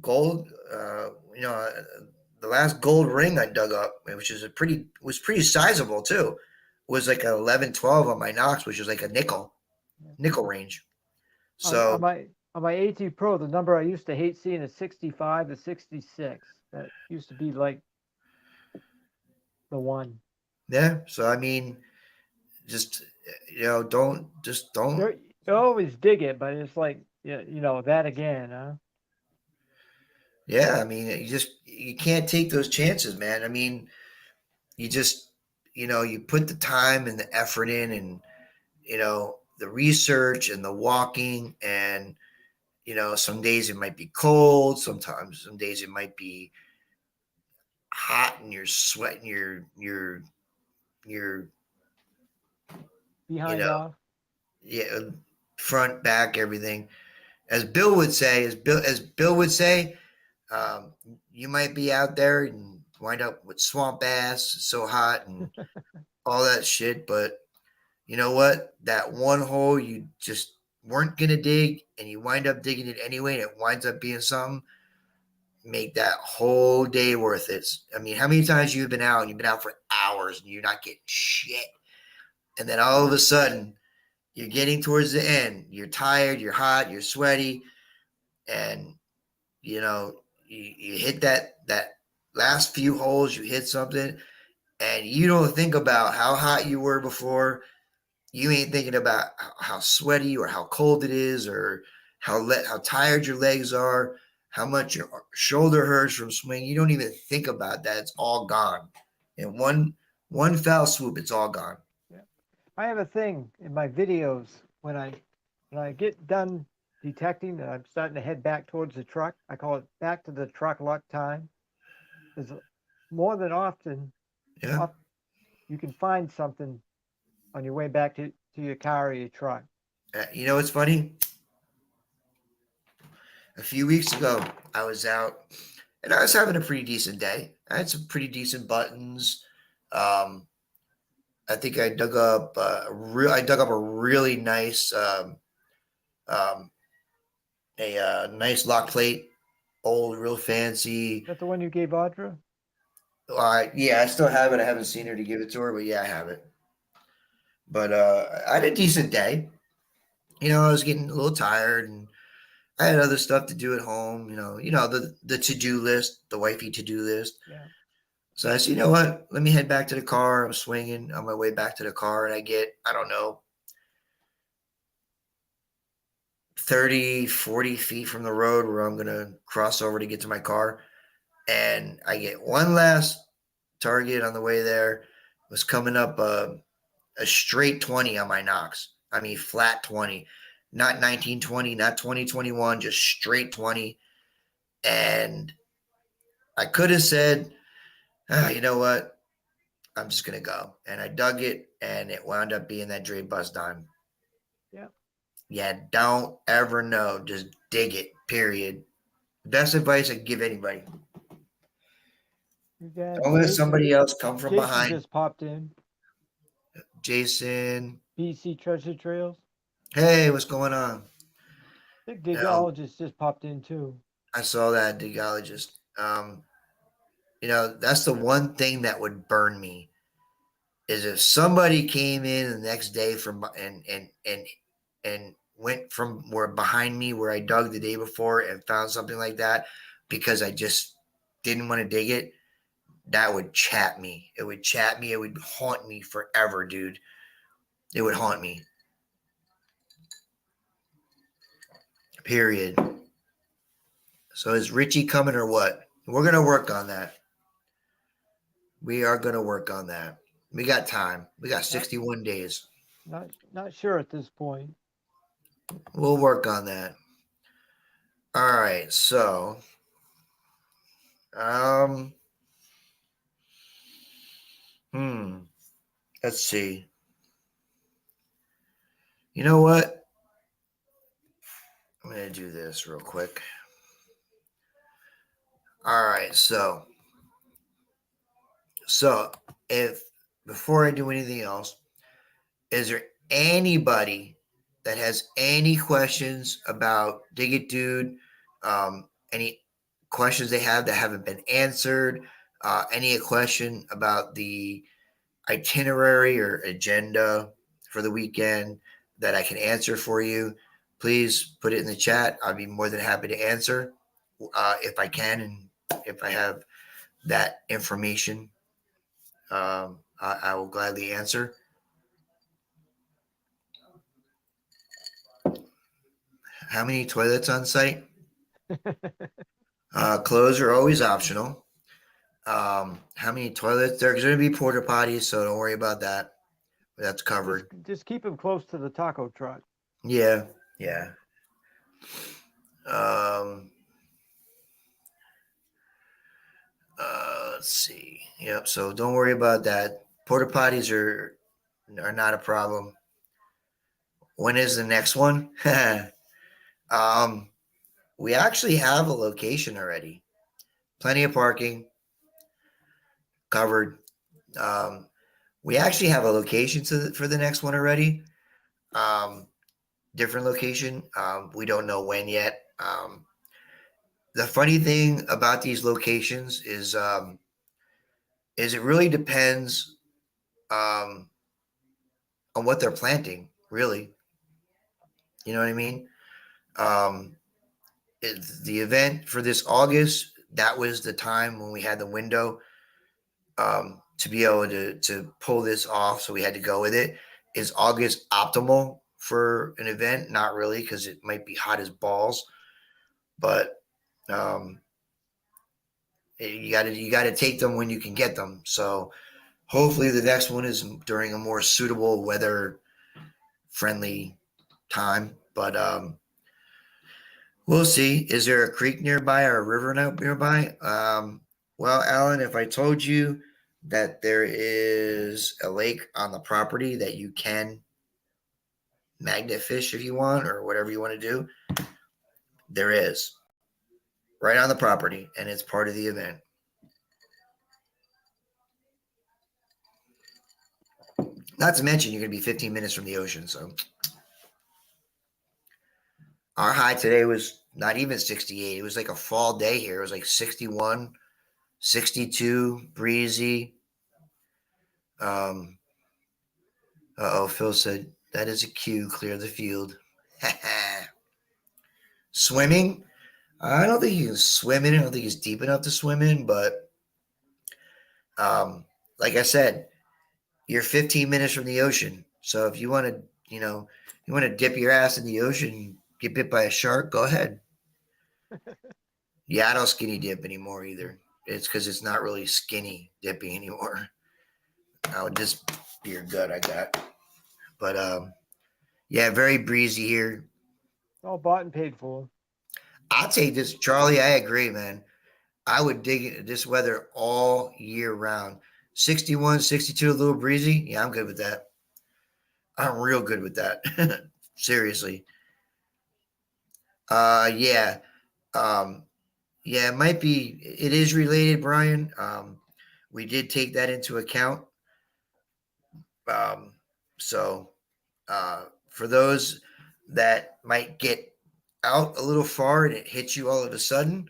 Gold, the last gold ring I dug up, which is was pretty sizable too, was like an 11, 12 on my Knox, which was like a nickel range. So on my AT Pro, the number I used to hate seeing is 65 to 66. That used to be like the one. yeah, so I mean, just don't. You always dig it, but it's like, that again, huh? Yeah, I mean, you can't take those chances, man. I mean, you just you put the time and the effort in, and the research and the walking, and some days it might be cold, sometimes some days it might be hot, and you're sweating your Behind off. Front, back, everything. As Bill would say, you might be out there and wind up with swamp ass, it's so hot and all that shit. But you know what? That one hole you just weren't going to dig, and you wind up digging it anyway, and it winds up being something, make that whole day worth it. I mean, how many times you've been out, and you've been out for hours, and you're not getting shit. And then all of a sudden, you're getting towards the end. You're tired, you're hot, you're sweaty, and you hit that last few holes, you hit something, and you don't think about how hot you were before. You ain't thinking about how sweaty or how cold it is, or how tired your legs are, how much your shoulder hurts from swinging. You don't even think about that. It's all gone. In one foul swoop, it's all gone. I have a thing in my videos when I get done detecting and I'm starting to head back towards the truck. I call it back to the truck luck time. There's more than often, you can find something on your way back to your car or your truck. You know what's funny? A few weeks ago, I was out and I was having a pretty decent day. I had some pretty decent buttons. I think I dug up a really nice nice lock plate, old, real fancy. Is that the one you gave Audra? Yeah, I still have it. I haven't seen her to give it to her, but yeah, I have it. But I had a decent day. I was getting a little tired, and I had other stuff to do at home. The to-do list, the wifey to-do list. Yeah. So I said, you know what? Let me head back to the car. I'm swinging on my way back to the car, and I get, I don't know, 30, 40 feet from the road where I'm going to cross over to get to my car. And I get one last target on the way there. It was coming up a straight 20 on my knocks. I mean, flat 20, not 1920, not 2021, just straight 20. And I could have said, you know what? I'm just going to go. And I dug it, and it wound up being that Dre bus dime. Yeah. Yeah, don't ever know. Just dig it, period. Best advice I can give anybody. We got Don't let somebody else come from Jason behind. just popped in. Jason. BC Treasure Trails. Hey, what's going on? The Gigologist just popped in too. I saw that, Digologist. That's the one thing that would burn me is if somebody came in the next day from and went from where behind me where I dug the day before and found something like that because I just didn't want to dig it. That would chat me. It would chat me. It would haunt me forever, dude. It would haunt me. Period. So is Richie coming or what? We're going to work on that. We are going to work on that. We got time. We got 61 days. Not sure at this point. We'll work on that. All right. So, let's see. You know what? I'm going to do this real quick. All right. So if before I do anything else, is there anybody that has any questions about Dig It Dude? Any questions they have that haven't been answered? Any question about the itinerary or agenda for the weekend that I can answer for you? Please put it in the chat. I'll be more than happy to answer if I can and if I have that information. I will gladly answer. How many toilets on site? Clothes are always optional. How many toilets? There's going to be porta potties, so don't worry about that. That's covered. Just keep him close to the taco truck. Yeah. Let's see. Yep. So don't worry about that. Porta potties are not a problem. When is the next one? We actually have a location already. Plenty of parking. Covered. We actually have a location for the next one already. Different location. We don't know when yet. The funny thing about these locations is it really depends on what they're planting. Really, you know what I mean? The event for this August, that was the time when we had the window to be able to pull this off. So we had to go with it. Is August optimal for an event? Not really, because it might be hot as balls. But you got to take them when you can get them. So hopefully the next one is during a more suitable weather friendly time. But we'll see. Is there a creek nearby or a river nearby? Well, Alan, if I told you that there is a lake on the property that you can magnet fish if you want or whatever you want to do, there is. Right on the property, and it's part of the event. Not to mention, you're going to be 15 minutes from the ocean. So our high today was not even 68. It was like a fall day here. It was like 61, 62, breezy. Phil said, that is a cue, clear the field. Swimming. I don't think he can swim in it. I don't think he's deep enough to swim in, but like I said, you're 15 minutes from the ocean. So if you want to, you want to dip your ass in the ocean, get bit by a shark, go ahead. Yeah, I don't skinny dip anymore either. It's because it's not really skinny dipping anymore. I would just beer gut I got. But yeah, very breezy here. All bought and paid for. I'll take this, Charlie. I agree, man. I would dig into this weather all year round. 61, 62, a little breezy. Yeah, I'm good with that. I'm real good with that. Seriously. Yeah. Yeah, it might be, it is related, Brian. We did take that into account. So for those that might get out a little far and it hits you all of a sudden,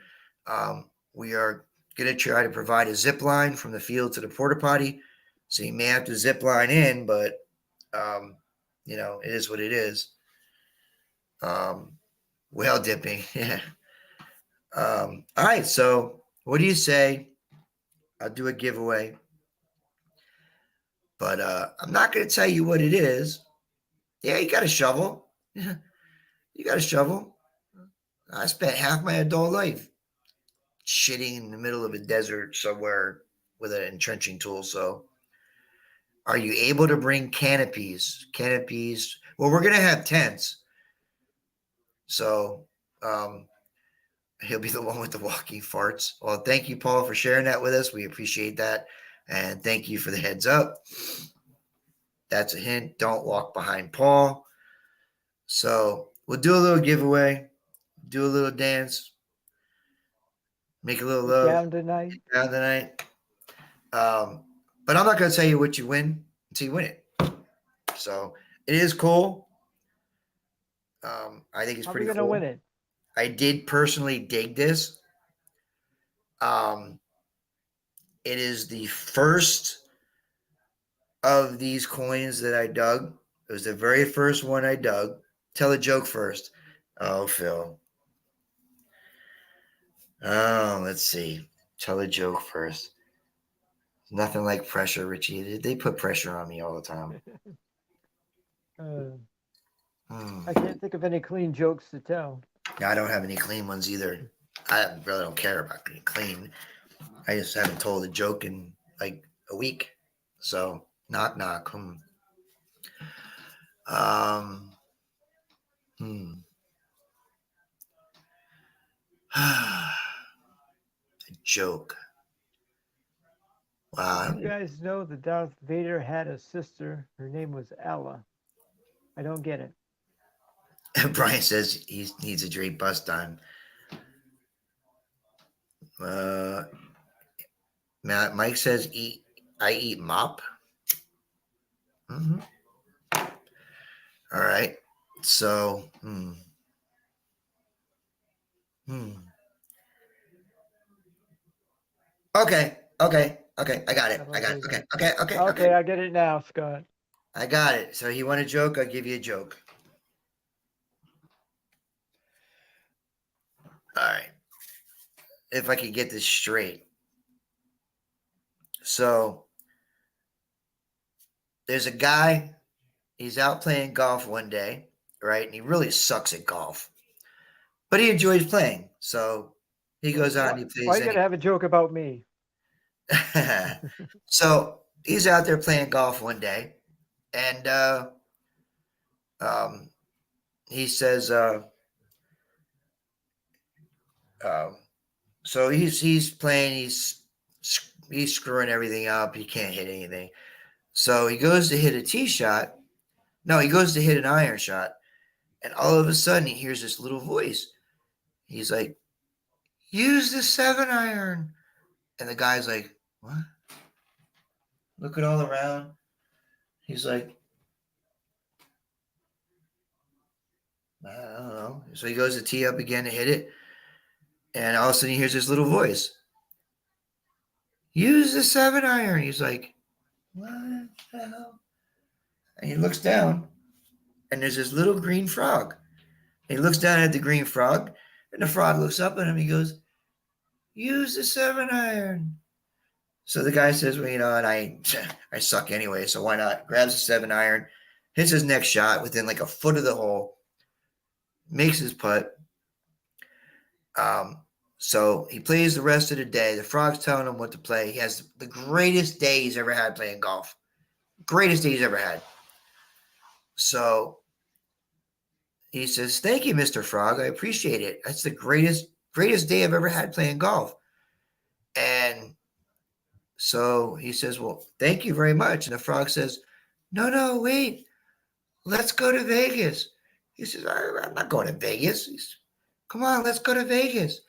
we are going to try to provide a zip line from the field to the porta potty. So you may have to zip line in, but it is what it is. Whale dipping. Yeah. All right. So what do you say? I'll do a giveaway, but I'm not going to tell you what it is. Yeah, you got a shovel. Yeah, you got a shovel. I spent half my adult life shitting in the middle of a desert somewhere with an entrenching tool. So are you able to bring canopies? Canopies. Well, we're going to have tents. So he'll be the one with the walking farts. Well, thank you, Paul, for sharing that with us. We appreciate that. And thank you for the heads up. That's a hint. Don't walk behind Paul. So we'll do a little giveaway, do a little dance, make a little love. Down tonight. Down tonight. But I'm not going to tell you what you win until you win it. So it is cool. I think it's How are pretty we cool. gonna win it? I did personally dig this. It is the first of these coins that I dug. It was the very first one I dug. Tell a joke first. Oh, Phil. Oh, let's see. Tell a joke first. Nothing like pressure, Richie. They put pressure on me all the time. I can't think of any clean jokes to tell. I don't have any clean ones either. I really don't care about being clean. I just haven't told a joke in like a week. So knock knock. A joke. Wow. You guys know that Darth Vader had a sister. Her name was Ella. I don't get it. Brian says he needs a Drake bust on. Mike says I eat mop. Mm-hmm. All right. So, Okay. I got it. Okay, I get it now, Scott. I got it. So you want a joke? I'll give you a joke. All right. If I could get this straight. So there's a guy, he's out playing golf one day, right? And he really sucks at golf, but he enjoys playing. So he goes out and he plays. Why you gotta have a joke about me? So he's out there playing golf one day, and he says, so he's playing, he's screwing everything up. He can't hit anything. So he goes to hit a tee shot. No, he goes to hit an iron shot, and all of a sudden he hears this little voice. He's like, "Use the 7-iron," and the guy's like, "What?" Looking all around. He's like, I don't know. So he goes to tee up again to hit it. And all of a sudden he hears this little voice. "Use the 7-iron." He's like, "What the hell?" And he looks down and there's this little green frog. he looks down at the green frog, and the frog looks up at him. He goes, "Use the 7-iron." So the guy says, "Well, and I suck anyway, so why not?" Grabs the 7-iron, hits his next shot within like a foot of the hole, makes his putt. So he plays the rest of the day. The frog's telling him what to play. He has the greatest day he's ever had playing golf. Greatest day he's ever had. So he says, "Thank you, Mr. Frog. I appreciate it. That's the greatest day I've ever had playing golf." And so he says, "Well, thank you very much." And the frog says, No, wait. Let's go to Vegas." He says, "I'm not going to Vegas." He says, "Come on, let's go to Vegas."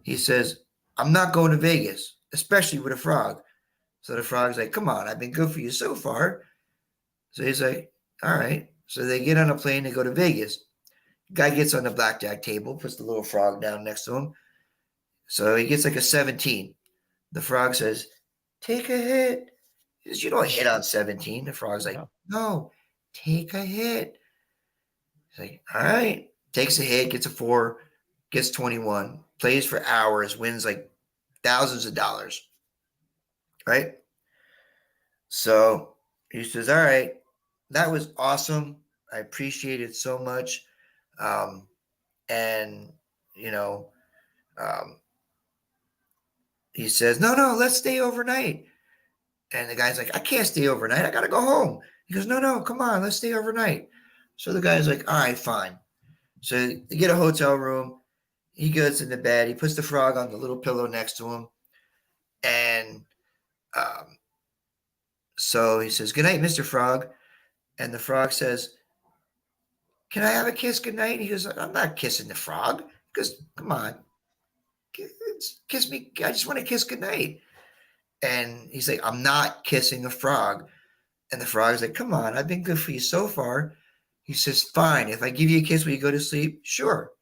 He says, "I'm not going to Vegas, especially with a frog." So the frog's like, "Come on, I've been good for you so far." So he's like, "All right." So they get on a plane to go to Vegas. Guy gets on the blackjack table, puts the little frog down next to him. So he gets like a 17. The frog says, "Take a hit." He says, "You don't hit on 17. The frog's like, "No, take a hit." He's like, "All right." Takes a hit, gets a 4, gets 21, plays for hours, wins like thousands of dollars. Right? So he says, "All right, that was awesome. I appreciate it so much." And, he says, No, let's stay overnight." And the guy's like, "I can't stay overnight. I got to go home." He goes, No, come on, let's stay overnight. So the guy's like, "All right, fine." So they get a hotel room. He goes in the bed. He puts the frog on the little pillow next to him. And so he says, "Good night, Mr. Frog." And the frog says, "Can I have a kiss goodnight?" He goes, "I'm not kissing the frog." He goes, "Come on, kiss me. I just want to kiss goodnight." And he's like, "I'm not kissing a frog." And the frog's like, "Come on, I've been good for you so far." He says, "Fine. If I give you a kiss when you go to sleep, sure."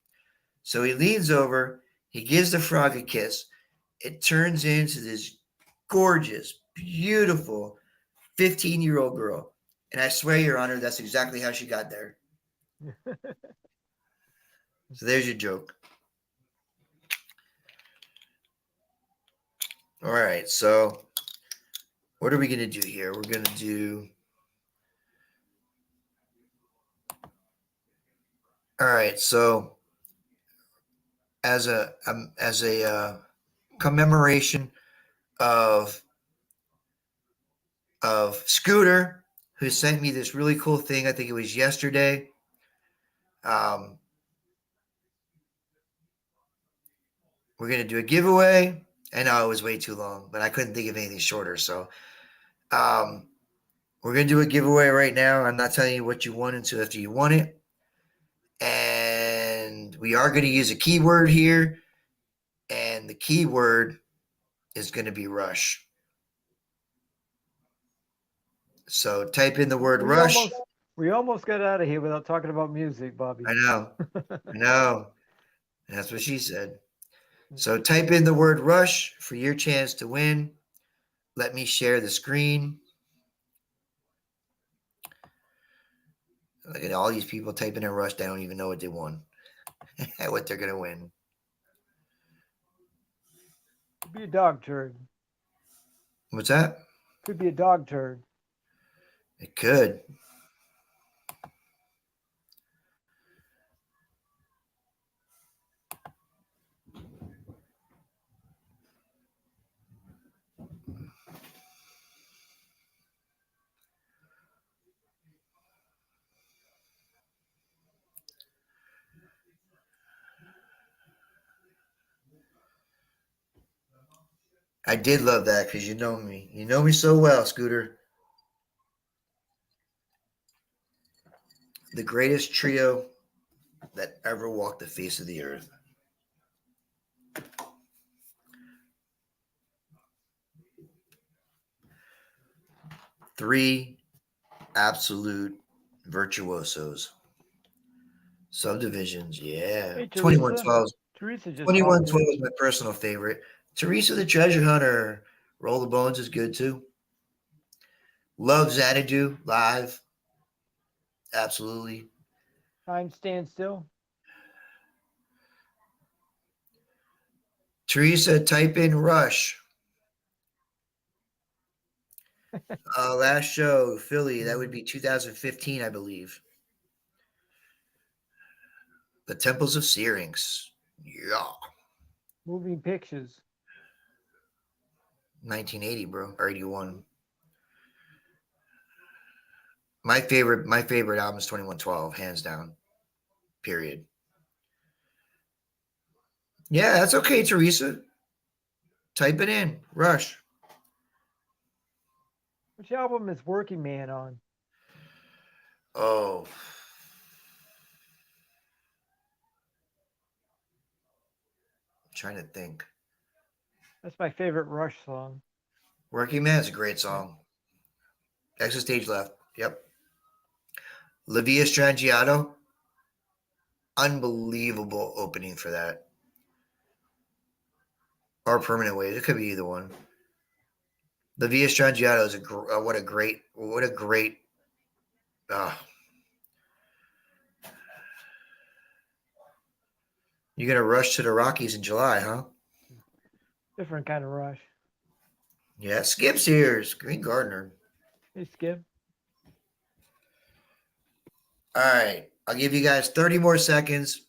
So he leans over, he gives the frog a kiss. It turns into this gorgeous, beautiful 15-year-old girl. And I swear, Your Honor, that's exactly how she got there. So there's your joke. All right, so what are we going to do here? We're going to do... All right, so as a commemoration of Scooter, who sent me this really cool thing, I think it was yesterday. We're going to do a giveaway. I know it was way too long, but I couldn't think of anything shorter. So we're going to do a giveaway right now. I'm not telling you what you want until after you want it. And we are going to use a keyword here. And the keyword is going to be Rush. So type in the word Rush. We almost got out of here without talking about music, Bobby. I know. That's what she said. So type in the word Rush for your chance to win. Let me share the screen. Look at all these people typing in Rush. They don't even know what they won. What they're going to win. Could be a dog turd. What's that? Could be a dog turd. It could. I did love that because you know me. You know me so well, Scooter. The greatest trio that ever walked the face of the earth. Three absolute virtuosos. Subdivisions, yeah. Hey, 2112. Teresa just 2112 is my personal favorite. Teresa the Treasure Hunter. Roll the Bones is good too. Love Xanadu live. Absolutely. Time Stand Still. Teresa, type in Rush. Last show, Philly. That would be 2015, I believe. The Temples of Syrinx. Yeah. Moving pictures. 1980, bro, or 81. My favorite album is 2112, hands down. Period. Yeah, that's okay, Teresa. Type it in. Rush. Which album is Working Man on? Oh. I'm trying to think. That's my favorite Rush song. Working Man is a great song. Exit stage left. Yep. La Via Strangiato. Unbelievable opening for that. Or Permanent Waves. It could be either one. La Via Strangiato is what a great. You're gonna rush to the Rockies in July, huh? Different kind of Rush. Yeah, Skip's here. Green Gardner. Hey, Skip. All right. I'll give you guys 30 more seconds.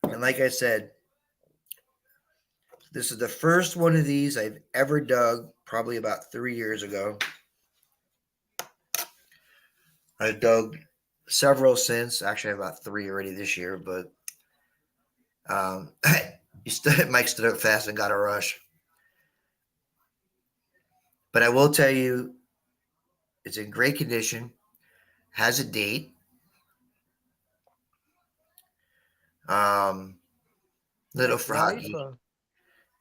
And like I said, this is the first one of these I've ever dug, probably about 3 years ago. I've dug several since. Actually, I have about 3 already this year, but Mike stood up fast and got a rush. But I will tell you, it's in great condition, has a date. Little Ex-wife, Froggy.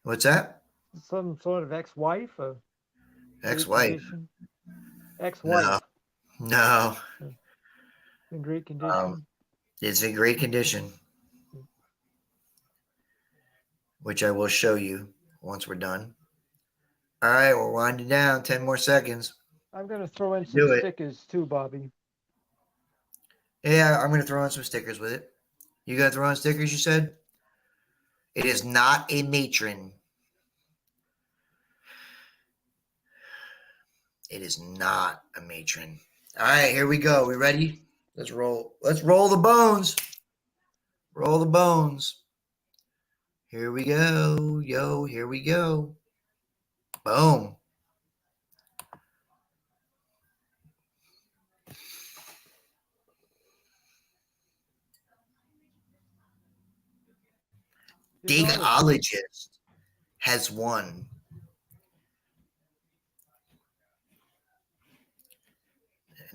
What's that? some sort of ex-wife? Ex-wife. Ex-wife. No. In great condition. It's in great condition, which I will show you once we're done. All right, we're winding down. 10 more seconds. I'm going to throw in Do some it. stickers too, Bobby. Yeah, I'm going to throw in some stickers with it. You going to throw in stickers, you said? It is not a matron. It is not a matron. All right, here we go. We ready? Let's roll. Let's roll the bones. Roll the bones. Here we go. Yo, here we go. Boom. Digologist has won.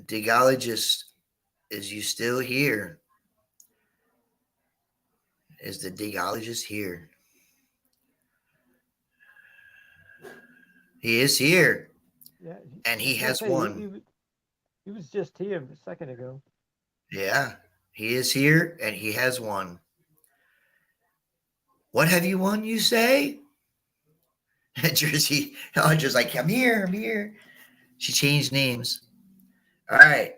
Digologist, is you still here? Is the digologist here? He is here. Yeah, And he has say, won. He was just here a second ago. Yeah, he is here and he has won. What have you won, you say? Jersey, just like, I'm here, I'm here. She changed names. All right.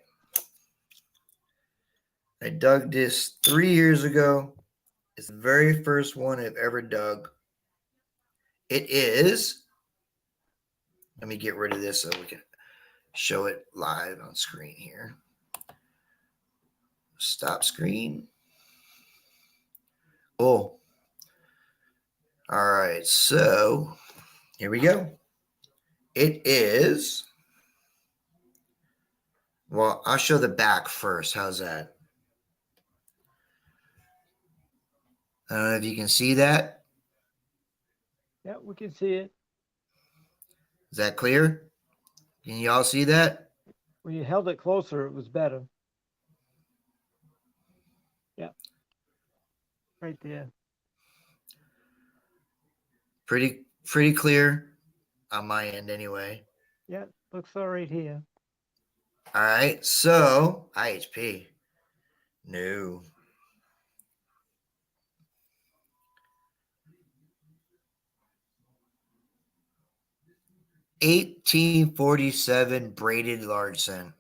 I dug this 3 years ago. It's the very first one I've ever dug. It is. Let me get rid of this so we can show it live on screen here. Stop screen. Oh. All right. So here we go. It is. Well, I'll show the back first. How's that? I don't know if you can see that. Yeah, we can see it. Is that clear? Can you all see that? When you held it closer, it was better. Yeah. Right there. Pretty clear on my end anyway. Yeah, looks all right here. All right. So, IHP. No. $18.47 braided large cent.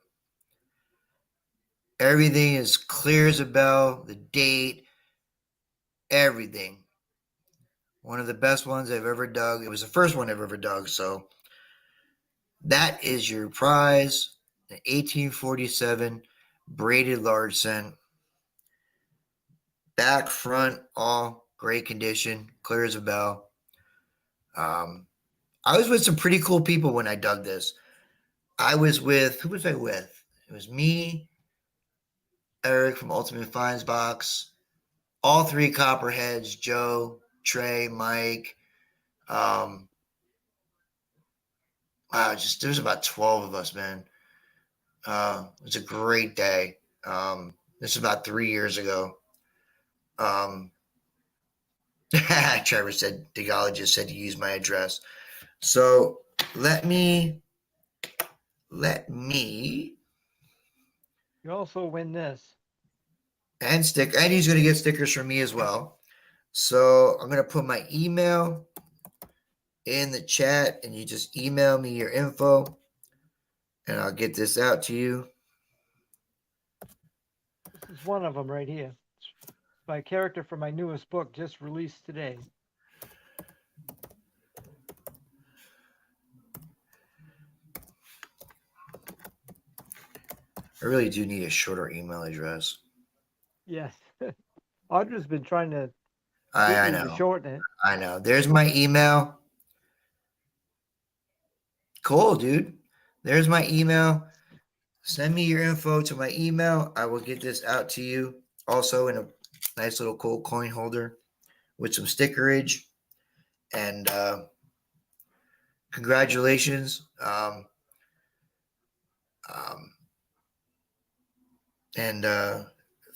Everything is clear as a bell. The date, everything. One of the best ones I've ever dug. It was the first one I've ever dug. So that is your prize. An 1847 braided large cent. Back, front, all great condition, clear as a bell. I was with some pretty cool people when I dug this. Who was I with? It was me, Eric from Ultimate Finds Box, all three Copperheads, Joe, Trey, Mike. Wow, there's about 12 of us, man. It was a great day. This is about 3 years ago. Trevor said, Degala just said to use my address. So let me. You also win this. And he's going to get stickers from me as well. So I'm going to put my email in the chat, and you just email me your info, and I'll get this out to you. This is one of them right here. It's my character from my newest book, just released today. I really do need a shorter email address. Yes. Audra's been trying to I get me know. to shorten it. I know. There's my email. Cool, dude. There's my email. Send me your info to my email. I will get this out to you. Also in a nice little cool coin holder with some stickerage. And congratulations. And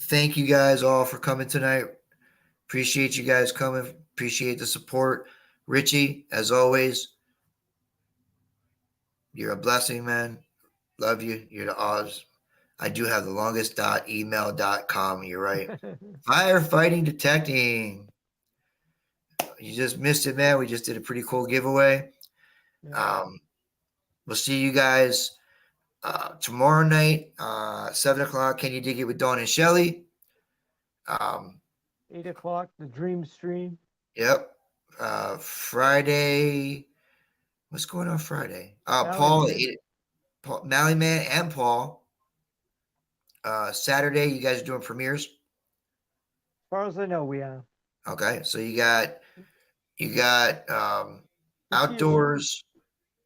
thank you guys all for coming tonight. Appreciate you guys coming. Appreciate the support. Richie, as always, you're a blessing, man. Love you. You're the Oz. I do have the longest .email.com. You're right. Firefighting detecting. You just missed it, man. We just did a pretty cool giveaway. Yeah. We'll see you guys tomorrow night, 7 o'clock. Can you dig it with Dawn and Shelly? 8 o'clock, the Dream Stream. Yep. Friday. What's going on Friday? Mally Paul, Mally Man, and Paul. Saturday, you guys are doing premieres. As far as I know, we are. Okay, so you got outdoors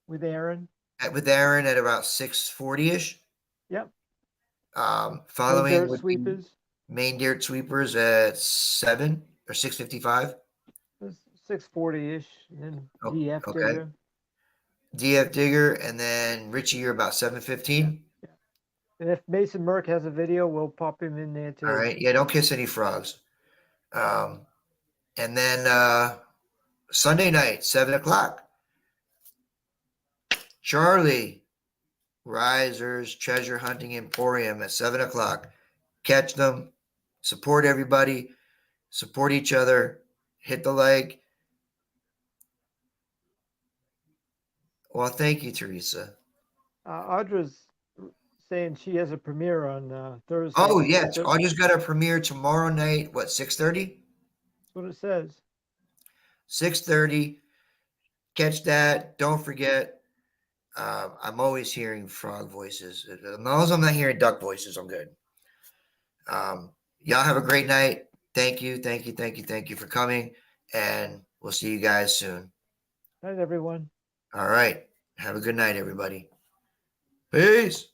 with Aaron. With Aaron at about 6:40ish. Yep. Following Dirt with Sweepers. Main Dirt Sweepers at 7 or 6:55. 6:40ish. And then DF okay. Digger. DF Digger, and then Richie, you're about 7:15. Yeah. And if Mason Merck has a video, we'll pop him in there too. All right. Yeah, don't kiss any frogs. And then Sunday night, 7 o'clock. Charlie, Risers Treasure Hunting Emporium at 7 o'clock. Catch them. Support everybody. Support each other. Hit the like. Well, thank you, Teresa. Audra's saying she has a premiere on Thursday. Oh, yes. Audra's got a premiere tomorrow night. What, 6:30? That's what it says. 6:30. Catch that. Don't forget. I'm always hearing frog voices. As long as I'm not hearing duck voices, I'm good. Y'all have a great night. Thank you for coming. And we'll see you guys soon. Night, everyone. All right. Have a good night, everybody. Peace.